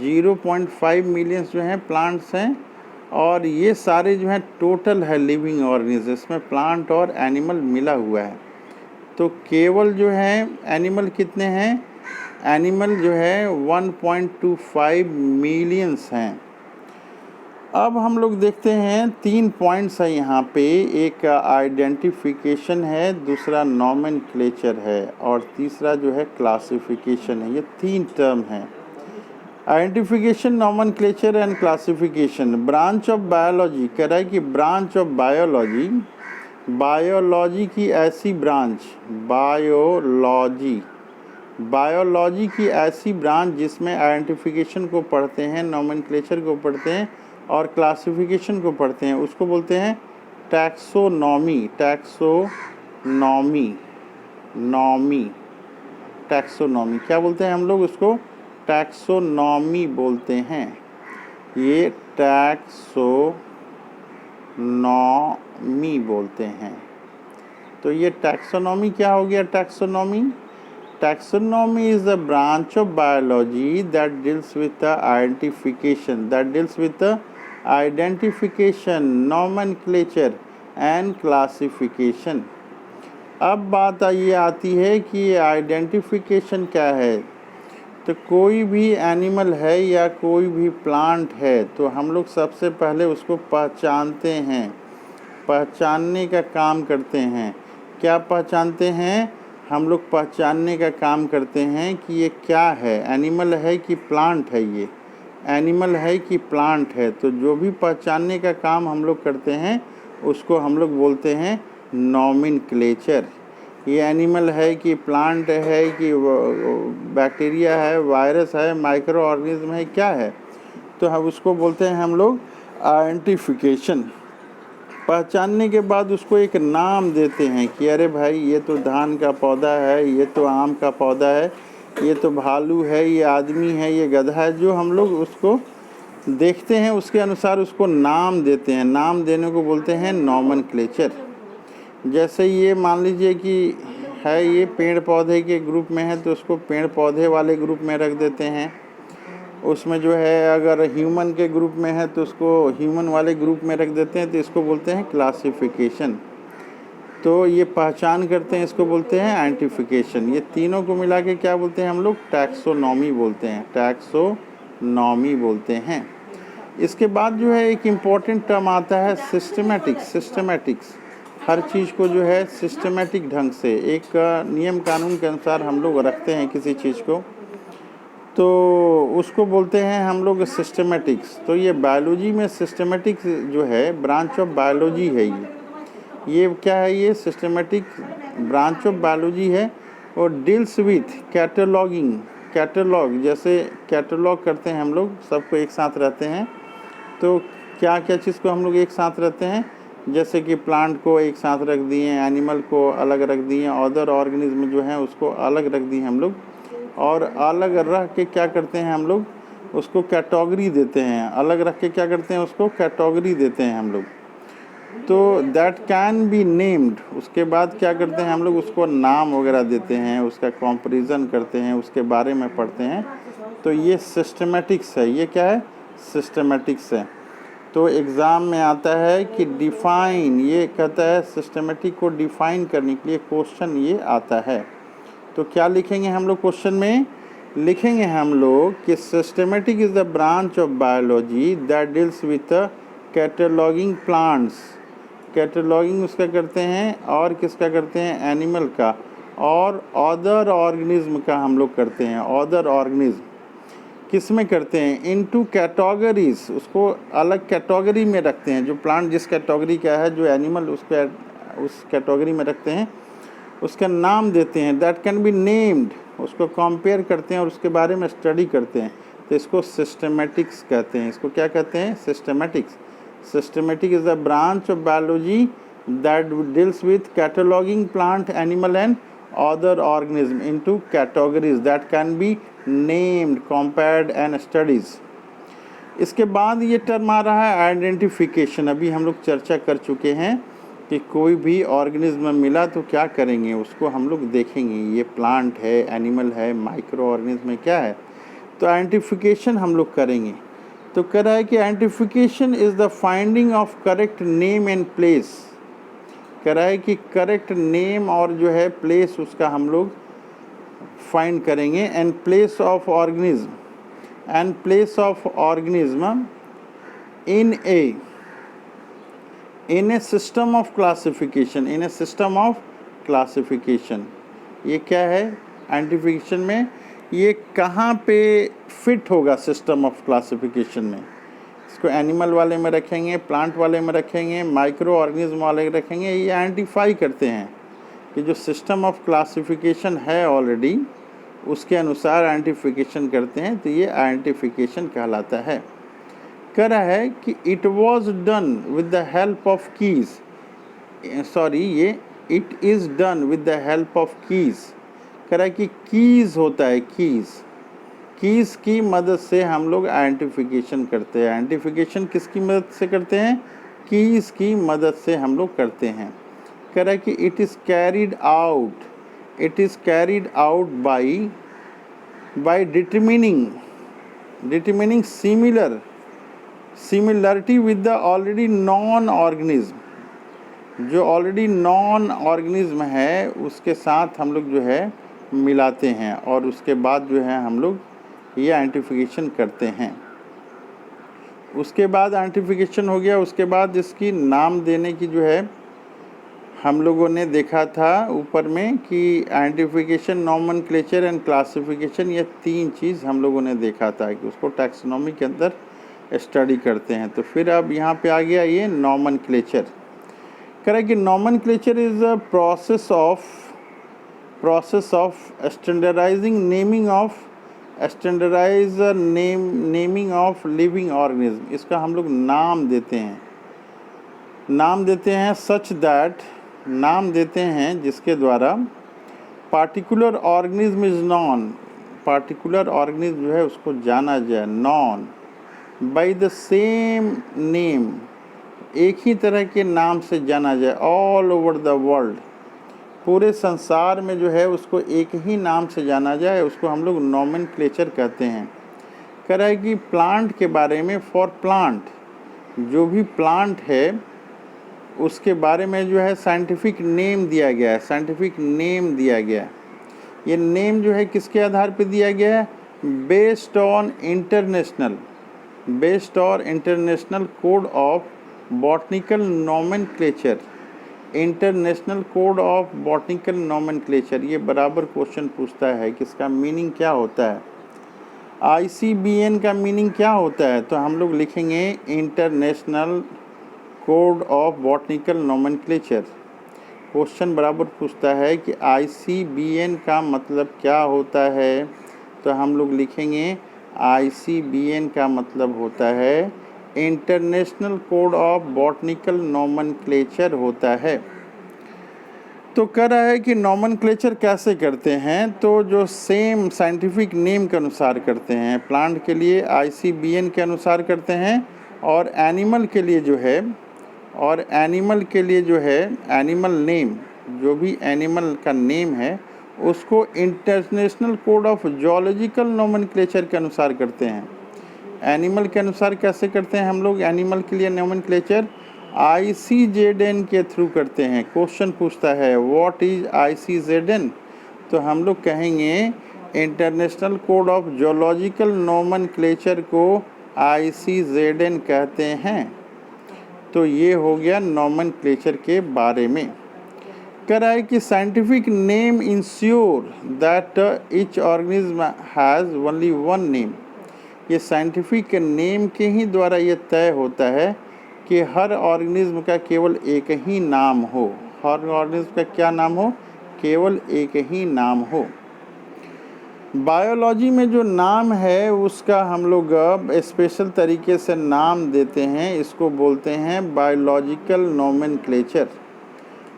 0.5 मिलियंस जो हैं प्लांट्स हैं, और ये सारे जो हैं टोटल है लिविंग ऑर्गेनिज्म, इसमें प्लांट और एनिमल मिला हुआ है। तो केवल जो है एनिमल कितने हैं? एनिमल जो है 1.25 मिलियंस हैं। अब हम लोग देखते हैं 3 पॉइंट्स है यहाँ पे। एक आइडेंटिफिकेशन है, दूसरा नॉमेनक्लेचर है, और तीसरा जो है क्लासिफिकेशन है। ये 3 टर्म हैं, identification, nomenclature and classification. Branch of biology कह रहा है कि ब्रांच ऑफ बायोलॉजी, बायोलॉजी की ऐसी ब्रांच, बायोलॉजी की ऐसी ब्रांच जिसमें आइडेंटिफिकेशन को पढ़ते हैं, नॉमेनक्लेचर को पढ़ते हैं और क्लासिफिकेशन को पढ़ते हैं, उसको बोलते हैं टैक्सोनॉमी। टैक्सोनॉमी क्या बोलते हैं हम लोग उसको? टैक्सोनॉमी बोलते हैं। ये टैक्सोनॉमी बोलते हैं। तो ये टैक्सोनॉमी क्या हो गया? Taxonomy is a branch of biology that deals with the identification, nomenclature and classification. अब बात ये आती है कि आइडेंटिफिकेशन क्या है। तो कोई भी एनिमल है या कोई भी प्लांट है तो हम लोग सबसे पहले उसको पहचानते हैं, पहचानने का काम करते हैं। क्या पहचानते हैं? हम लोग पहचानने का काम करते हैं कि ये क्या है, एनिमल है कि प्लांट है। ये एनिमल है कि प्लांट है। तो जो भी पहचानने का काम हम लोग करते हैं उसको हम लोग बोलते हैं नॉमेनक्लेचर। ये एनिमल है कि प्लांट है कि बैक्टीरिया है, वायरस है, माइक्रो ऑर्गेनिज्म है, क्या है, तो हम उसको बोलते हैं हम लोग आइडेंटिफिकेशन। पहचानने के बाद उसको एक नाम देते हैं कि अरे भाई ये तो धान का पौधा है, ये तो आम का पौधा है, ये तो भालू है, ये आदमी है, ये गधा है। जो हम लोग उसको देखते हैं उसके अनुसार उसको नाम देते हैं। नाम देने को बोलते हैं नॉमेनक्लेचर। जैसे ये मान लीजिए कि है ये पेड़ पौधे के ग्रुप में है तो उसको पेड़ पौधे वाले ग्रुप में रख देते हैं। उसमें जो है अगर ह्यूमन के ग्रुप में है तो उसको ह्यूमन वाले ग्रुप में रख देते हैं, तो इसको बोलते हैं क्लासिफिकेशन। तो ये पहचान करते हैं, इसको बोलते हैं आइडेंटिफिकेशन। ये तीनों को मिला के क्या बोलते हैं हम लोग? टैक्सोनॉमी बोलते हैं। इसके बाद जो है एक इम्पॉर्टेंट टर्म आता है सिस्टमेटिक्स। हर चीज़ को जो है सिस्टमेटिक ढंग से एक नियम कानून के अनुसार हम लोग रखते हैं किसी चीज़ को, तो उसको बोलते हैं हम लोग सिस्टमेटिक्स। तो ये बायोलॉजी में सिस्टमेटिक्स जो है ब्रांच ऑफ बायोलॉजी है। ये क्या है? ये सिस्टमेटिक ब्रांच ऑफ बायोलॉजी है और डील्स विथ कैटलॉग। जैसे कैटलॉग करते हैं हम लोग, सबको एक साथ रहते हैं, तो क्या क्या चीज़ को हम लोग एक साथ रहते हैं? जैसे कि प्लांट को एक साथ रख दिए, एनिमल को अलग रख दिए, अदर ऑर्गेनिज्म जो हैं उसको अलग रख दिए हम लोग, और अलग रख के क्या करते हैं हम लोग? उसको कैटेगरी देते हैं। अलग रख के क्या करते हैं? उसको कैटेगरी देते हैं हम लोग। तो दैट कैन बी नेम्ड। उसके बाद क्या करते हैं हम लोग? उसको नाम वगैरह देते हैं, उसका कंपैरिजन करते हैं, उसके बारे में पढ़ते हैं। तो ये सिस्टमेटिक्स है। ये क्या है? सिस्टमेटिक्स है। तो एग्ज़ाम में आता है कि डिफ़ाइन, ये कहता है सिस्टमेटिक को डिफ़ाइन करने के लिए क्वेश्चन ये आता है। तो क्या लिखेंगे हम लोग क्वेश्चन में? लिखेंगे हम लोग कि systematic is the branch of biology that deals with cataloguing plants. Cataloguing उसका करते हैं, और किसका करते हैं? एनिमल का, और अदर ऑर्गेनिज्म का हम लोग करते हैं। अदर ऑर्गेनिज्म किस में करते हैं, इनटू कैटेगरीज, उसको अलग कैटेगरी में रखते हैं। जो प्लांट जिस कैटेगरी का है, जो एनिमल उस कैटेगरी में रखते हैं, उसका नाम देते हैं। दैट कैन बी नेम्ड, उसको कंपेयर करते हैं और उसके बारे में स्टडी करते हैं। तो इसको सिस्टमेटिक्स कहते हैं। इसको क्या कहते हैं, systematics. Systematic is the branch of biology that deals with cataloguing plant, animal and other organism into categories that can be named, compared and studies. इसके बाद ये टर्म आ रहा है आइडेंटिफिकेशन। अभी हम लोग चर्चा कर चुके हैं कि कोई भी ऑर्गेनिज्म मिला तो क्या करेंगे, उसको हम लोग देखेंगे, ये प्लांट है, एनिमल है, माइक्रो ऑर्गेनिज्म है, क्या है, तो आइडेंटिफिकेशन हम लोग करेंगे। तो कह रहा है कि identification is the finding of correct name and place. कह रहा है कि करेक्ट नेम और जो है प्लेस, उसका हम लोग फाइंड करेंगे। And place of organism, and place of organism in a system of classification, in a system of classification। ये क्या है, आइडेंटिफिकेशन में ये कहाँ पे फिट होगा सिस्टम ऑफ क्लासिफिकेशन में। इसको एनिमल वाले में रखेंगे, प्लांट वाले में रखेंगे, माइक्रो ऑर्गेनिज्म वाले रखेंगे। ये आइडेंटिफाई करते हैं कि जो सिस्टम ऑफ क्लासिफिकेशन है ऑलरेडी, उसके अनुसार आइडेंटिफिकेशन करते हैं। तो ये आइडेंटिफिकेशन कहलाता है। कह रहा है कि it was done with the help of keys, ये it is done with the help of keys. कह रहा है कि कीज होता है, कीज की मदद से हम लोग आइडेंटिफिकेशन करते हैं। आइडेंटिफिकेशन किसकी मदद से करते हैं, कीज की मदद से हम लोग करते हैं। कह रहा है कि it is carried out by determining similarity with the already non organism. जो ऑलरेडी नॉन ऑर्गेनिज्म है उसके साथ हम लोग जो है मिलाते हैं, और उसके बाद जो है हम लोग ये आइडेंटिफिकेशन करते हैं। उसके बाद आइडेंटिफिकेशन हो गया। उसके बाद इसकी नाम देने की जो है हम लोगों ने देखा था ऊपर में कि आइडेंटिफिकेशन, नॉमेनक्लेचर एंड क्लासिफिकेशन, ये तीन चीज़ हम लोगों ने देखा था कि उसको टैक्सोनॉमी के अंदर स्टडी करते हैं। तो फिर अब यहाँ पे आ गया ये नॉमेनक्लेचर। कह रहा है कि nomenclature is a process of naming of living organism. इसका हम लोग नाम देते हैं सच दैट, नाम देते हैं जिसके द्वारा particular organism is non, particular organism जो है उसको जाना जाए, known by the same name, एक ही तरह के नाम से जाना जाए, ऑल ओवर द वर्ल्ड, पूरे संसार में जो है उसको एक ही नाम से जाना जाए, उसको हम लोग नॉमेनक्लेचर कहते हैं। कह रहा है कि प्लांट के बारे में, फॉर प्लांट, जो भी प्लांट है उसके बारे में जो है साइंटिफिक नेम दिया गया है, ये नेम जो है किसके आधार पे दिया गया है, based on international code of botanical nomenclature, international code of botanical nomenclature. ये बराबर क्वेश्चन पूछता है कि इसका मीनिंग क्या होता है, ICBN का मीनिंग क्या होता है। तो हम लोग लिखेंगे international code of botanical nomenclature. Question बराबर पूछता है कि ICBN का मतलब क्या होता है, तो हम लोग लिखेंगे ICBN का मतलब होता है international code of botanical nomenclature होता है। तो कह रहा है कि नॉमेनक्लेचर कैसे करते हैं, तो जो सेम साइंटिफिक नेम के अनुसार करते हैं। प्लांट के लिए ICBN के अनुसार करते हैं, और एनिमल के लिए जो है एनिमल नेम, जो भी एनिमल का नेम है उसको international code of zoological nomenclature के अनुसार करते हैं। एनिमल के अनुसार कैसे करते हैं हम लोग, एनिमल के लिए नॉमेनक्लेचर ICZN के थ्रू करते हैं। क्वेश्चन पूछता है व्हाट इज ICZN, तो हम लोग कहेंगे international code of zoological nomenclature को ICZN कहते हैं। तो ये हो गया नॉमेनक्लेचर के बारे में। कह रहा है कि scientific name ensure that each organism has only one name. ये साइंटिफिक नेम के ही द्वारा ये तय होता है कि हर ऑर्गेनिज्म का केवल एक ही नाम हो। हर ऑर्गेनिज्म का क्या नाम हो? केवल एक ही नाम हो। बायोलॉजी में जो नाम है उसका हम लोग स्पेशल तरीके से नाम देते हैं, इसको बोलते हैं बायोलॉजिकल नोमेनक्लेचर।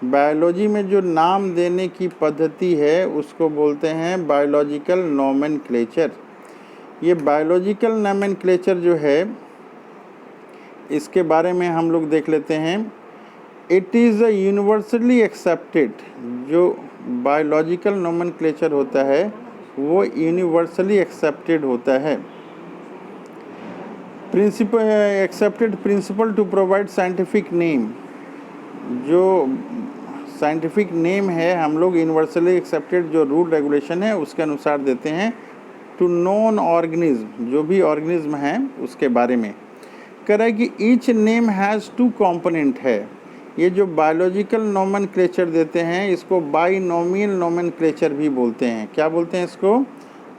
बायोलॉजी में जो नाम देने की पद्धति है उसको बोलते हैं बायोलॉजिकल नोमेनक्लेचर। ये बायोलॉजिकल नोमेनक्लेचर जो है इसके बारे में हम लोग देख लेते हैं। It is a universally accepted, जो बायोलॉजिकल नोमेनक्लेचर होता है वो यूनिवर्सली एक्सेप्टेड होता है। Accepted principle to provide scientific name, जो साइंटिफिक नेम है हम लोग यूनिवर्सली एक्सेप्टेड जो रूल रेगुलेशन है उसके अनुसार देते हैं टू नॉन ऑर्गेनिज्म, जो भी ऑर्गेनिज्म है उसके बारे में। कह रहा है कि each name has two component है। ये जो बायोलॉजिकल नोमेनक्लेचर देते हैं इसको बाइनोमियल नोमेनक्लेचर भी बोलते हैं। क्या बोलते हैं इसको?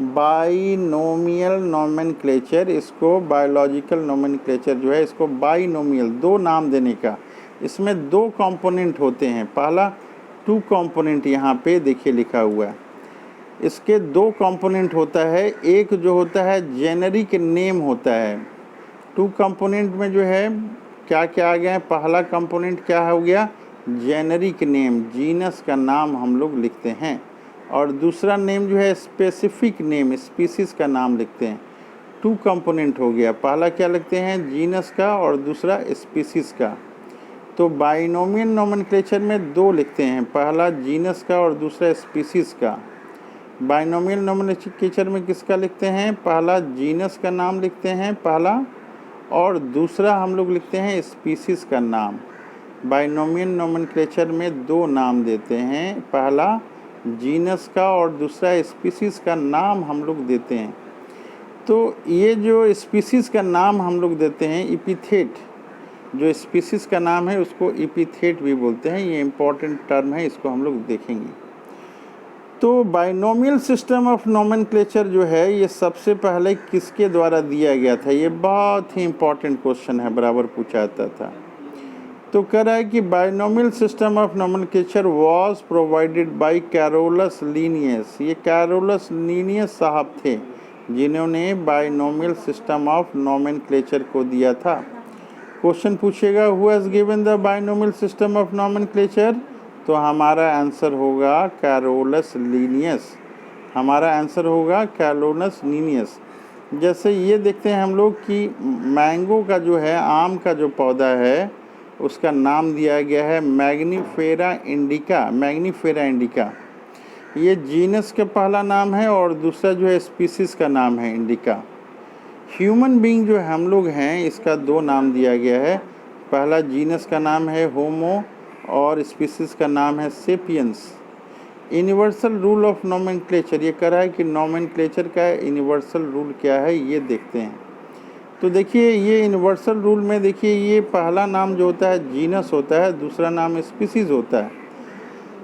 Binomial nomenclature. इसको बायोलॉजिकल नोमेनक्लेचर जो है इसको बाइनोमियल, दो नाम देने का। इसमें दो कंपोनेंट होते हैं। पहला टू कंपोनेंट यहाँ पे देखिए लिखा हुआ है, इसके दो कंपोनेंट होता है। एक जो होता है जेनेरिक नेम होता है। टू कंपोनेंट में जो है क्या क्या आ गया है? पहला कंपोनेंट क्या हो गया? जेनेरिक नेम, जीनस का नाम हम लोग लिखते हैं। और दूसरा नेम जो है स्पेसिफिक नेम, स्पीसीज का नाम लिखते हैं। टू कंपोनेंट हो गया, पहला क्या लिखते हैं? जीनस का और दूसरा स्पीसीज का। तो बाइनोमियल नोमेनक्लेचर में दो लिखते हैं, पहला जीनस का और दूसरा स्पीसीज का। बाइनोमियल नोमेनक्लेचर में किसका लिखते हैं? पहला जीनस का नाम लिखते हैं पहला, और दूसरा हम लोग लिखते हैं स्पीसीज का नाम। बाइनोमियल नोमेनक्लेचर में दो नाम देते हैं, पहला जीनस का और दूसरा स्पीसीज का नाम हम लोग देते हैं। तो ये जो स्पीसीज का नाम हम लोग देते हैं, एपिथेट, जो स्पीसीज का नाम है उसको एपिथेट भी बोलते हैं। ये इम्पॉर्टेंट टर्म है, इसको हम लोग देखेंगे। तो बाइनोमियल सिस्टम ऑफ नोमेनक्लेचर जो है ये सबसे पहले किसके द्वारा दिया गया था? ये बहुत ही इम्पॉर्टेंट क्वेश्चन है, बराबर पूछा जाता था। तो कह रहा है कि binomial system of nomenclature was provided by Carolus Linnaeus. ये कैरोलस लीनियस साहब थे जिन्होंने बाइनोमियल सिस्टम ऑफ नोमेनक्लेचर को दिया था। क्वेश्चन पूछेगा who has given the binomial system of nomenclature, तो हमारा आंसर होगा कैरोलस लीनियस। हमारा आंसर होगा कैरोलस लीनियस। जैसे ये देखते हैं हम लोग कि मैंगो का जो है, आम का जो पौधा है उसका नाम दिया गया है मैग्नीफेरा इंडिका। मैग्नीफेरा इंडिका ये जीनस का पहला नाम है और दूसरा जो है स्पीसीज का नाम है इंडिका। ह्यूमन बीइंग जो हम लोग हैं इसका दो नाम दिया गया है, पहला जीनस का नाम है होमो और स्पीसीज का नाम है sapiens. Universal rule of nomenclature, ये कह रहा है कि नोमेनक्लेचर का यूनिवर्सल रूल क्या है ये देखते हैं। तो देखिए ये यूनिवर्सल रूल में देखिए ये पहला नाम जो होता है जीनस होता है, दूसरा नाम स्पीसीज होता है।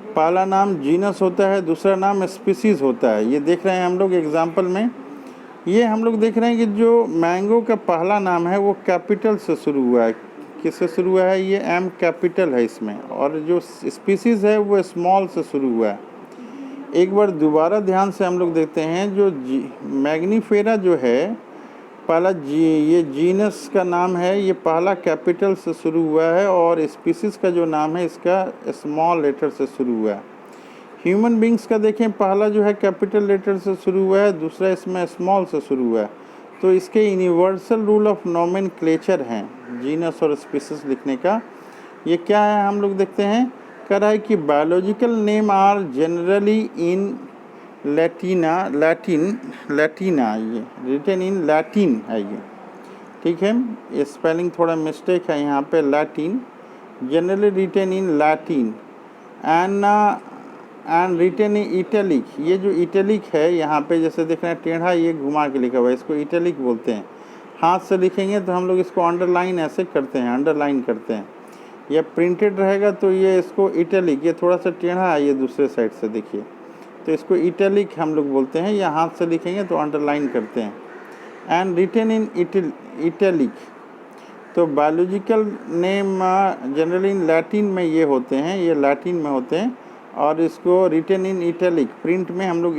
पहला नाम जीनस होता है, दूसरा नाम स्पीसीज होता है। ये देख रहे हैं हम लोग एग्जाम्पल में, ये हम लोग देख रहे हैं कि जो मैंगो का पहला नाम है वो कैपिटल से शुरू हुआ है। किससे शुरू हुआ है? ये एम कैपिटल है इसमें, और जो स्पीसीज है वो स्मॉल से शुरू हुआ है। एक बार दोबारा ध्यान से हम लोग देखते हैं, जो मैग्नीफेरा जो है पहला ये जीनस का नाम है, ये पहला कैपिटल से शुरू हुआ है, और स्पीसीज का जो नाम है इसका स्मॉल लेटर से शुरू हुआ है। ह्यूमन बींग्स का देखें, पहला जो है कैपिटल लेटर से शुरू हुआ है, दूसरा इसमें स्मॉल से शुरू हुआ है। तो इसके यूनिवर्सल रूल ऑफ नोमेनक्लेचर हैं जीनस और स्पीसीज लिखने का। ये क्या है हम लोग देखते हैं। कह रहा है कि biological name are generally in Latin, ये रिटन इन लैटिन है ये, ठीक है। ये स्पेलिंग थोड़ा मिस्टेक है यहाँ पे, Latin, generally written in Latin and written in italic. ये जो इटैलिक है यहाँ पे जैसे देख रहे हैं टेढ़ा ये घुमा के लिखा हुआ है, इसको इटैलिक बोलते हैं। हाथ से लिखेंगे तो हम लोग इसको अंडरलाइन ऐसे करते हैं, अंडरलाइन करते हैं। या प्रिंटेड रहेगा तो ये इसको इटैलिक, ये थोड़ा सा टेढ़ा है ये दूसरे साइड से देखिए, तो इसको इटैलिक हम लोग बोलते हैं। या हाथ से लिखेंगे तो अंडरलाइन करते हैं। And written in italic. तो biological name generally in Latin में ये होते हैं, ये लैटिन में होते हैं, और इसको रिटेन इन इटैलिक, प्रिंट में हम लोग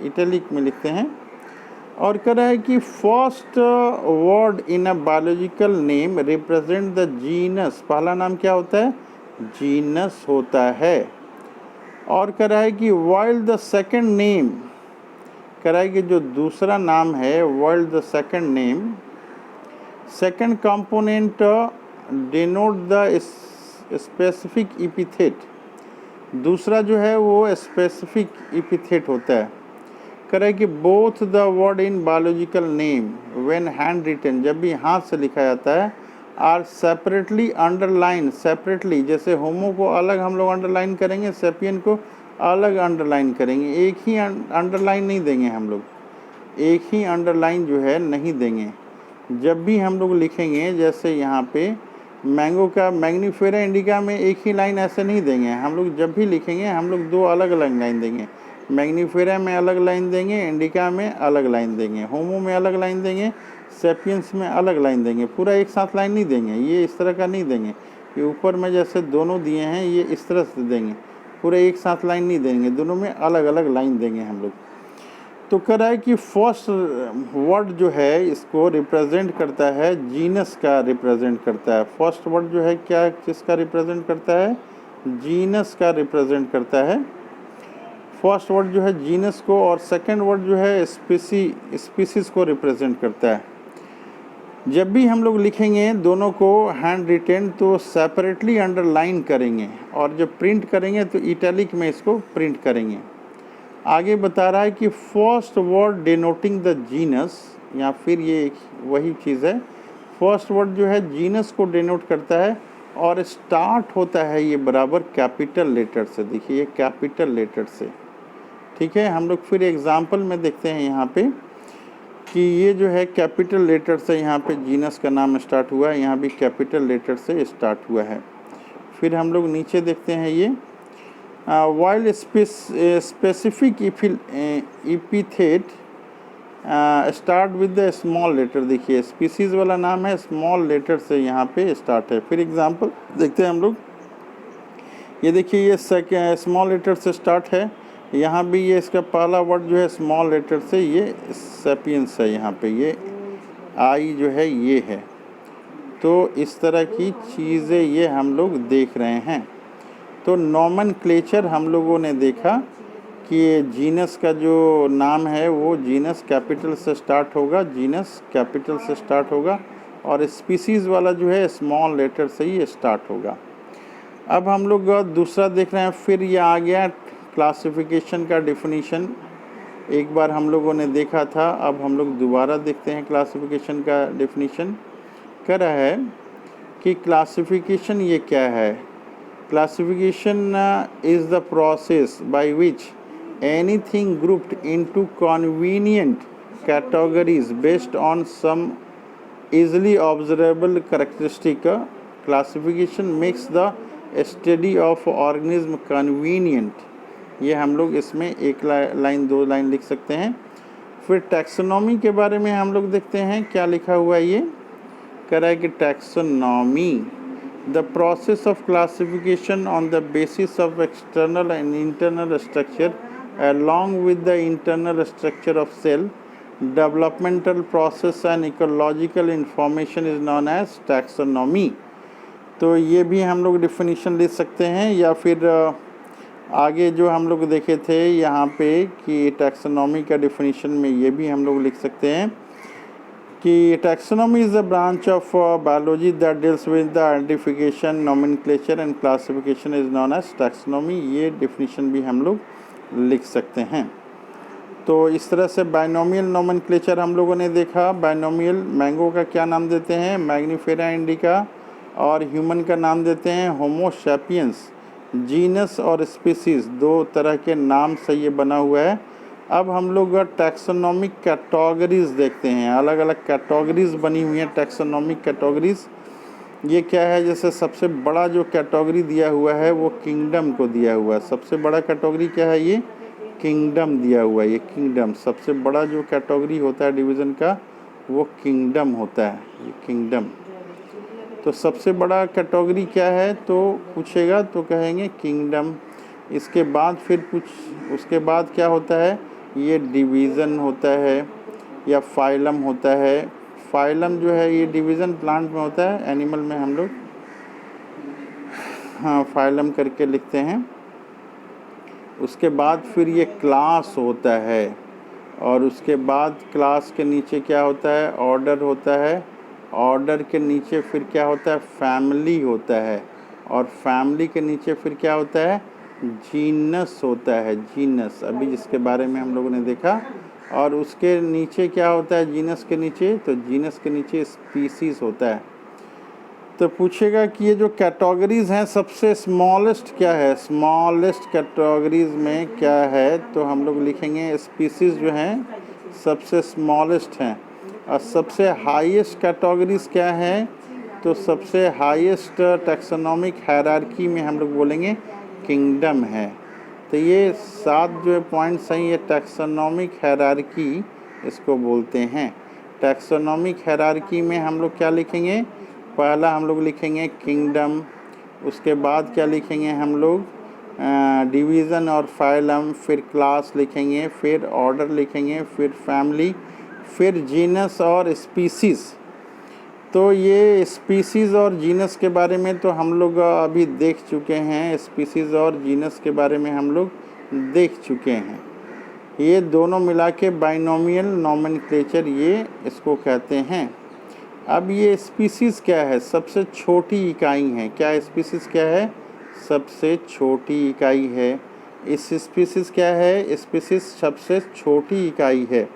इटैलिक में लिखते हैं। और कह रहा है कि first word in a biological name represent the genus. पहला नाम क्या होता है? जीनस होता है। और कह रहा है कि वाइल द सेकंड नेम, कह रहा है कि जो दूसरा नाम है, while the second name, second component denote the specific epithet. दूसरा जो है वो स्पेसिफिक इपिथेट होता है। कह रहा है कि both the word in biological name when hand written, जब भी हाथ से लिखा जाता है, आर सेपरेटली अंडरलाइन, सेपरेटली, जैसे होमो को अलग हम लोग अंडरलाइन करेंगे, सेपियन को अलग अंडरलाइन करेंगे, एक ही अंडरलाइन नहीं देंगे हम लोग, एक ही अंडरलाइन जो है नहीं देंगे। जब भी हम लोग लिखेंगे, जैसे यहाँ पे मैंगो का मैग्नीफेरा इंडिका में एक ही लाइन ऐसे नहीं देंगे हम लोग, जब भी लिखेंगे हम लोग दो अलग अलग लाइन देंगे। मैग्नीफेरा में अलग लाइन देंगे, इंडिका में अलग लाइन देंगे, होमो में अलग लाइन देंगे, सेपियंस में अलग लाइन देंगे। पूरा एक साथ लाइन नहीं देंगे, ये इस तरह का नहीं देंगे। ये ऊपर में जैसे दोनों दिए हैं, ये इस तरह से देंगे, पूरा एक साथ लाइन नहीं देंगे, दोनों में अलग अलग लाइन देंगे हम लोग। तो कह रहा है कि फर्स्ट वर्ड जो है इसको रिप्रेजेंट करता है, जीनस का रिप्रेजेंट करता है। फर्स्ट वर्ड जो है क्या, किसका रिप्रेजेंट करता है? जीनस का रिप्रेजेंट करता है फर्स्ट वर्ड जो है जीनस को, और सेकंड वर्ड जो है स्पीसीज को रिप्रेजेंट करता है। जब भी हम लोग लिखेंगे दोनों को हैंड रिटेन, तो सेपरेटली अंडरलाइन करेंगे, और जब प्रिंट करेंगे तो इटैलिक में इसको प्रिंट करेंगे। आगे बता रहा है कि first word denoting the genus, या फिर ये वही चीज़ है, फर्स्ट वर्ड जो है जीनस को डिनोट करता है, और स्टार्ट होता है ये बराबर कैपिटल लेटर से। देखिए, ये कैपिटल लेटर से, ठीक है। हम लोग फिर एग्जाम्पल में देखते हैं यहाँ पे कि ये जो है कैपिटल लेटर से यहाँ पे जीनस का नाम स्टार्ट हुआ है, यहाँ भी कैपिटल लेटर से स्टार्ट हुआ है। फिर हम लोग नीचे देखते हैं ये while specific epithet start with the small letter. देखिए, स्पीसीज वाला नाम है, स्मॉल लेटर से यहाँ पे स्टार्ट है। फिर एग्जांपल देखते हैं हम लोग, ये देखिए, ये स्मॉल लेटर से स्टार्ट है, यहाँ भी ये इसका पहला वर्ड जो है स्मॉल लेटर से, ये सेपियंस है, यहाँ पे ये आई जो है ये है। तो इस तरह की चीज़ें ये हम लोग देख रहे हैं। तो नॉमेनक्लेचर हम लोगों ने देखा कि जीनस का जो नाम है वो जीनस कैपिटल से स्टार्ट होगा, जीनस कैपिटल से स्टार्ट होगा, और स्पीसीज़ वाला जो है स्मॉल लेटर से ही स्टार्ट होगा। अब हम लोग दूसरा देख रहे हैं, फिर ये आ गया क्लासिफिकेशन का डेफिनेशन। एक बार हम लोगों ने देखा था, अब हम लोग दोबारा देखते हैं क्लासिफिकेशन का डेफिनेशन। कह रहा है कि क्लासिफिकेशन ये क्या है? Classification is the process by which anything grouped into convenient categories based on some easily observable characteristic. Classification makes the study of organism convenient. ये हम लोग इसमें एक लाइन दो लाइन लिख सकते हैं। फिर टैक्सोनॉमी के बारे में हम लोग देखते हैं क्या लिखा हुआ है। ये कह रहा है कि taxonomy the process of classification on the basis of external and internal structure along with the internal structure of cell developmental process and ecological information is known as taxonomy. तो ये भी हम लोग डिफिनीशन लिख सकते हैं, या फिर आगे जो हम लोग देखे थे यहाँ पे कि टैक्सोनॉमी का डिफिनीशन में ये भी हम लोग लिख सकते हैं कि taxonomy is a branch of biology that deals with the identification nomenclature and classification is known as taxonomy. ये डिफिनीशन भी हम लोग लिख सकते हैं। तो इस तरह से बाइनोमियल नोमेनक्लेचर हम लोगों ने देखा। बाइनोमियल मैंगो का क्या नाम देते हैं? मैग्नीफेरा इंडिका, और ह्यूमन का नाम देते हैं होमो सैपियंस। जीनस और स्पीसीज़ दो तरह के नाम से ये बना हुआ है। अब हम लोग टैक्सोनॉमिक कैटेगरीज देखते हैं, अलग अलग कैटेगरीज बनी हुई हैं टैक्सोनॉमिक कैटेगरीज। ये क्या है? जैसे सबसे बड़ा जो कैटेगरी दिया हुआ है वो किंगडम को दिया हुआ है। सबसे बड़ा कैटेगरी क्या है? ये किंगडम दिया हुआ है, ये किंगडम सबसे बड़ा जो कैटेगरी होता है डिवीज़न का वो किंगडम होता है, ये किंगडम। तो सबसे बड़ा कैटेगरी क्या है तो पूछेगा तो कहेंगे किंगडम। इसके बाद फिर उसके बाद क्या होता है, ये डिवीज़न होता है या फाइलम होता है। फाइलम जो है ये डिवीज़न प्लांट में होता है, एनिमल में हम लोग हाँ फाइलम करके लिखते हैं। उसके बाद फिर ये क्लास होता है और उसके बाद क्लास के नीचे क्या होता है, ऑर्डर होता है। ऑर्डर के नीचे फिर क्या होता है, फैमिली होता है और फैमिली के नीचे फिर क्या होता है, जीनस होता है, जीनस अभी जिसके बारे में हम लोगों ने देखा। और उसके नीचे क्या होता है जीनस के नीचे, तो जीनस के नीचे स्पीसीज़ होता है। तो पूछेगा कि ये जो कैटेगरीज़ हैं सबसे स्मॉलेस्ट क्या है, स्मॉलेस्ट कैटेगरीज़ में क्या है, तो हम लोग लिखेंगे स्पीसीज़ जो हैं सबसे स्मॉलेस्ट हैं। और सबसे हाईएस्ट कैटेगरीज़ क्या हैं, तो सबसे हाईएस्ट टैक्सोनॉमिक हायरार्की में हम लोग बोलेंगे किंगडम है। तो ये 7 जो पॉइंट्स हैं ये टैक्सोनॉमिक हायरार्की इसको बोलते हैं। टैक्सोनॉमिक हायरार्की में हम लोग क्या लिखेंगे, पहला हम लोग लिखेंगे किंगडम, उसके बाद क्या लिखेंगे हम लोग डिवीज़न और फाइलम, फिर क्लास लिखेंगे, फिर ऑर्डर लिखेंगे, फिर फैमिली, फिर जीनस और स्पीसीज़। तो ये स्पीसीज़ और जीनस के बारे में तो हम लोग अभी देख चुके हैं, स्पीसीज़ और जीनस के बारे में हम लोग देख चुके हैं। ये दोनों मिला के बाइनोमियल नोमेनक्लेचर ये इसको कहते हैं। अब ये स्पीसीज़ क्या है, सबसे छोटी इकाई है। क्या स्पीसीज़ क्या है, सबसे छोटी इकाई है। इस स्पीसीज़ क्या है, स्पीसीज़ सबसे छोटी इकाई है।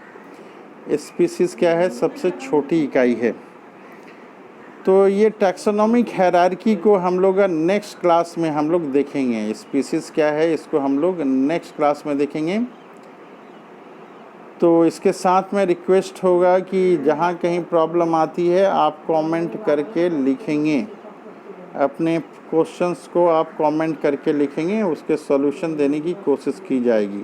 स्पीसीज़ क्या है, सबसे छोटी इकाई है। तो ये टैक्सोनॉमिक हायरार्की को हम लोग नेक्स्ट क्लास में हम लोग देखेंगे। स्पीसीज़ क्या है इसको हम लोग नेक्स्ट क्लास में देखेंगे। तो इसके साथ में रिक्वेस्ट होगा कि जहाँ कहीं प्रॉब्लम आती है आप कमेंट करके लिखेंगे, अपने क्वेश्चंस को आप कमेंट करके लिखेंगे, उसके सॉल्यूशन देने की कोशिश की जाएगी।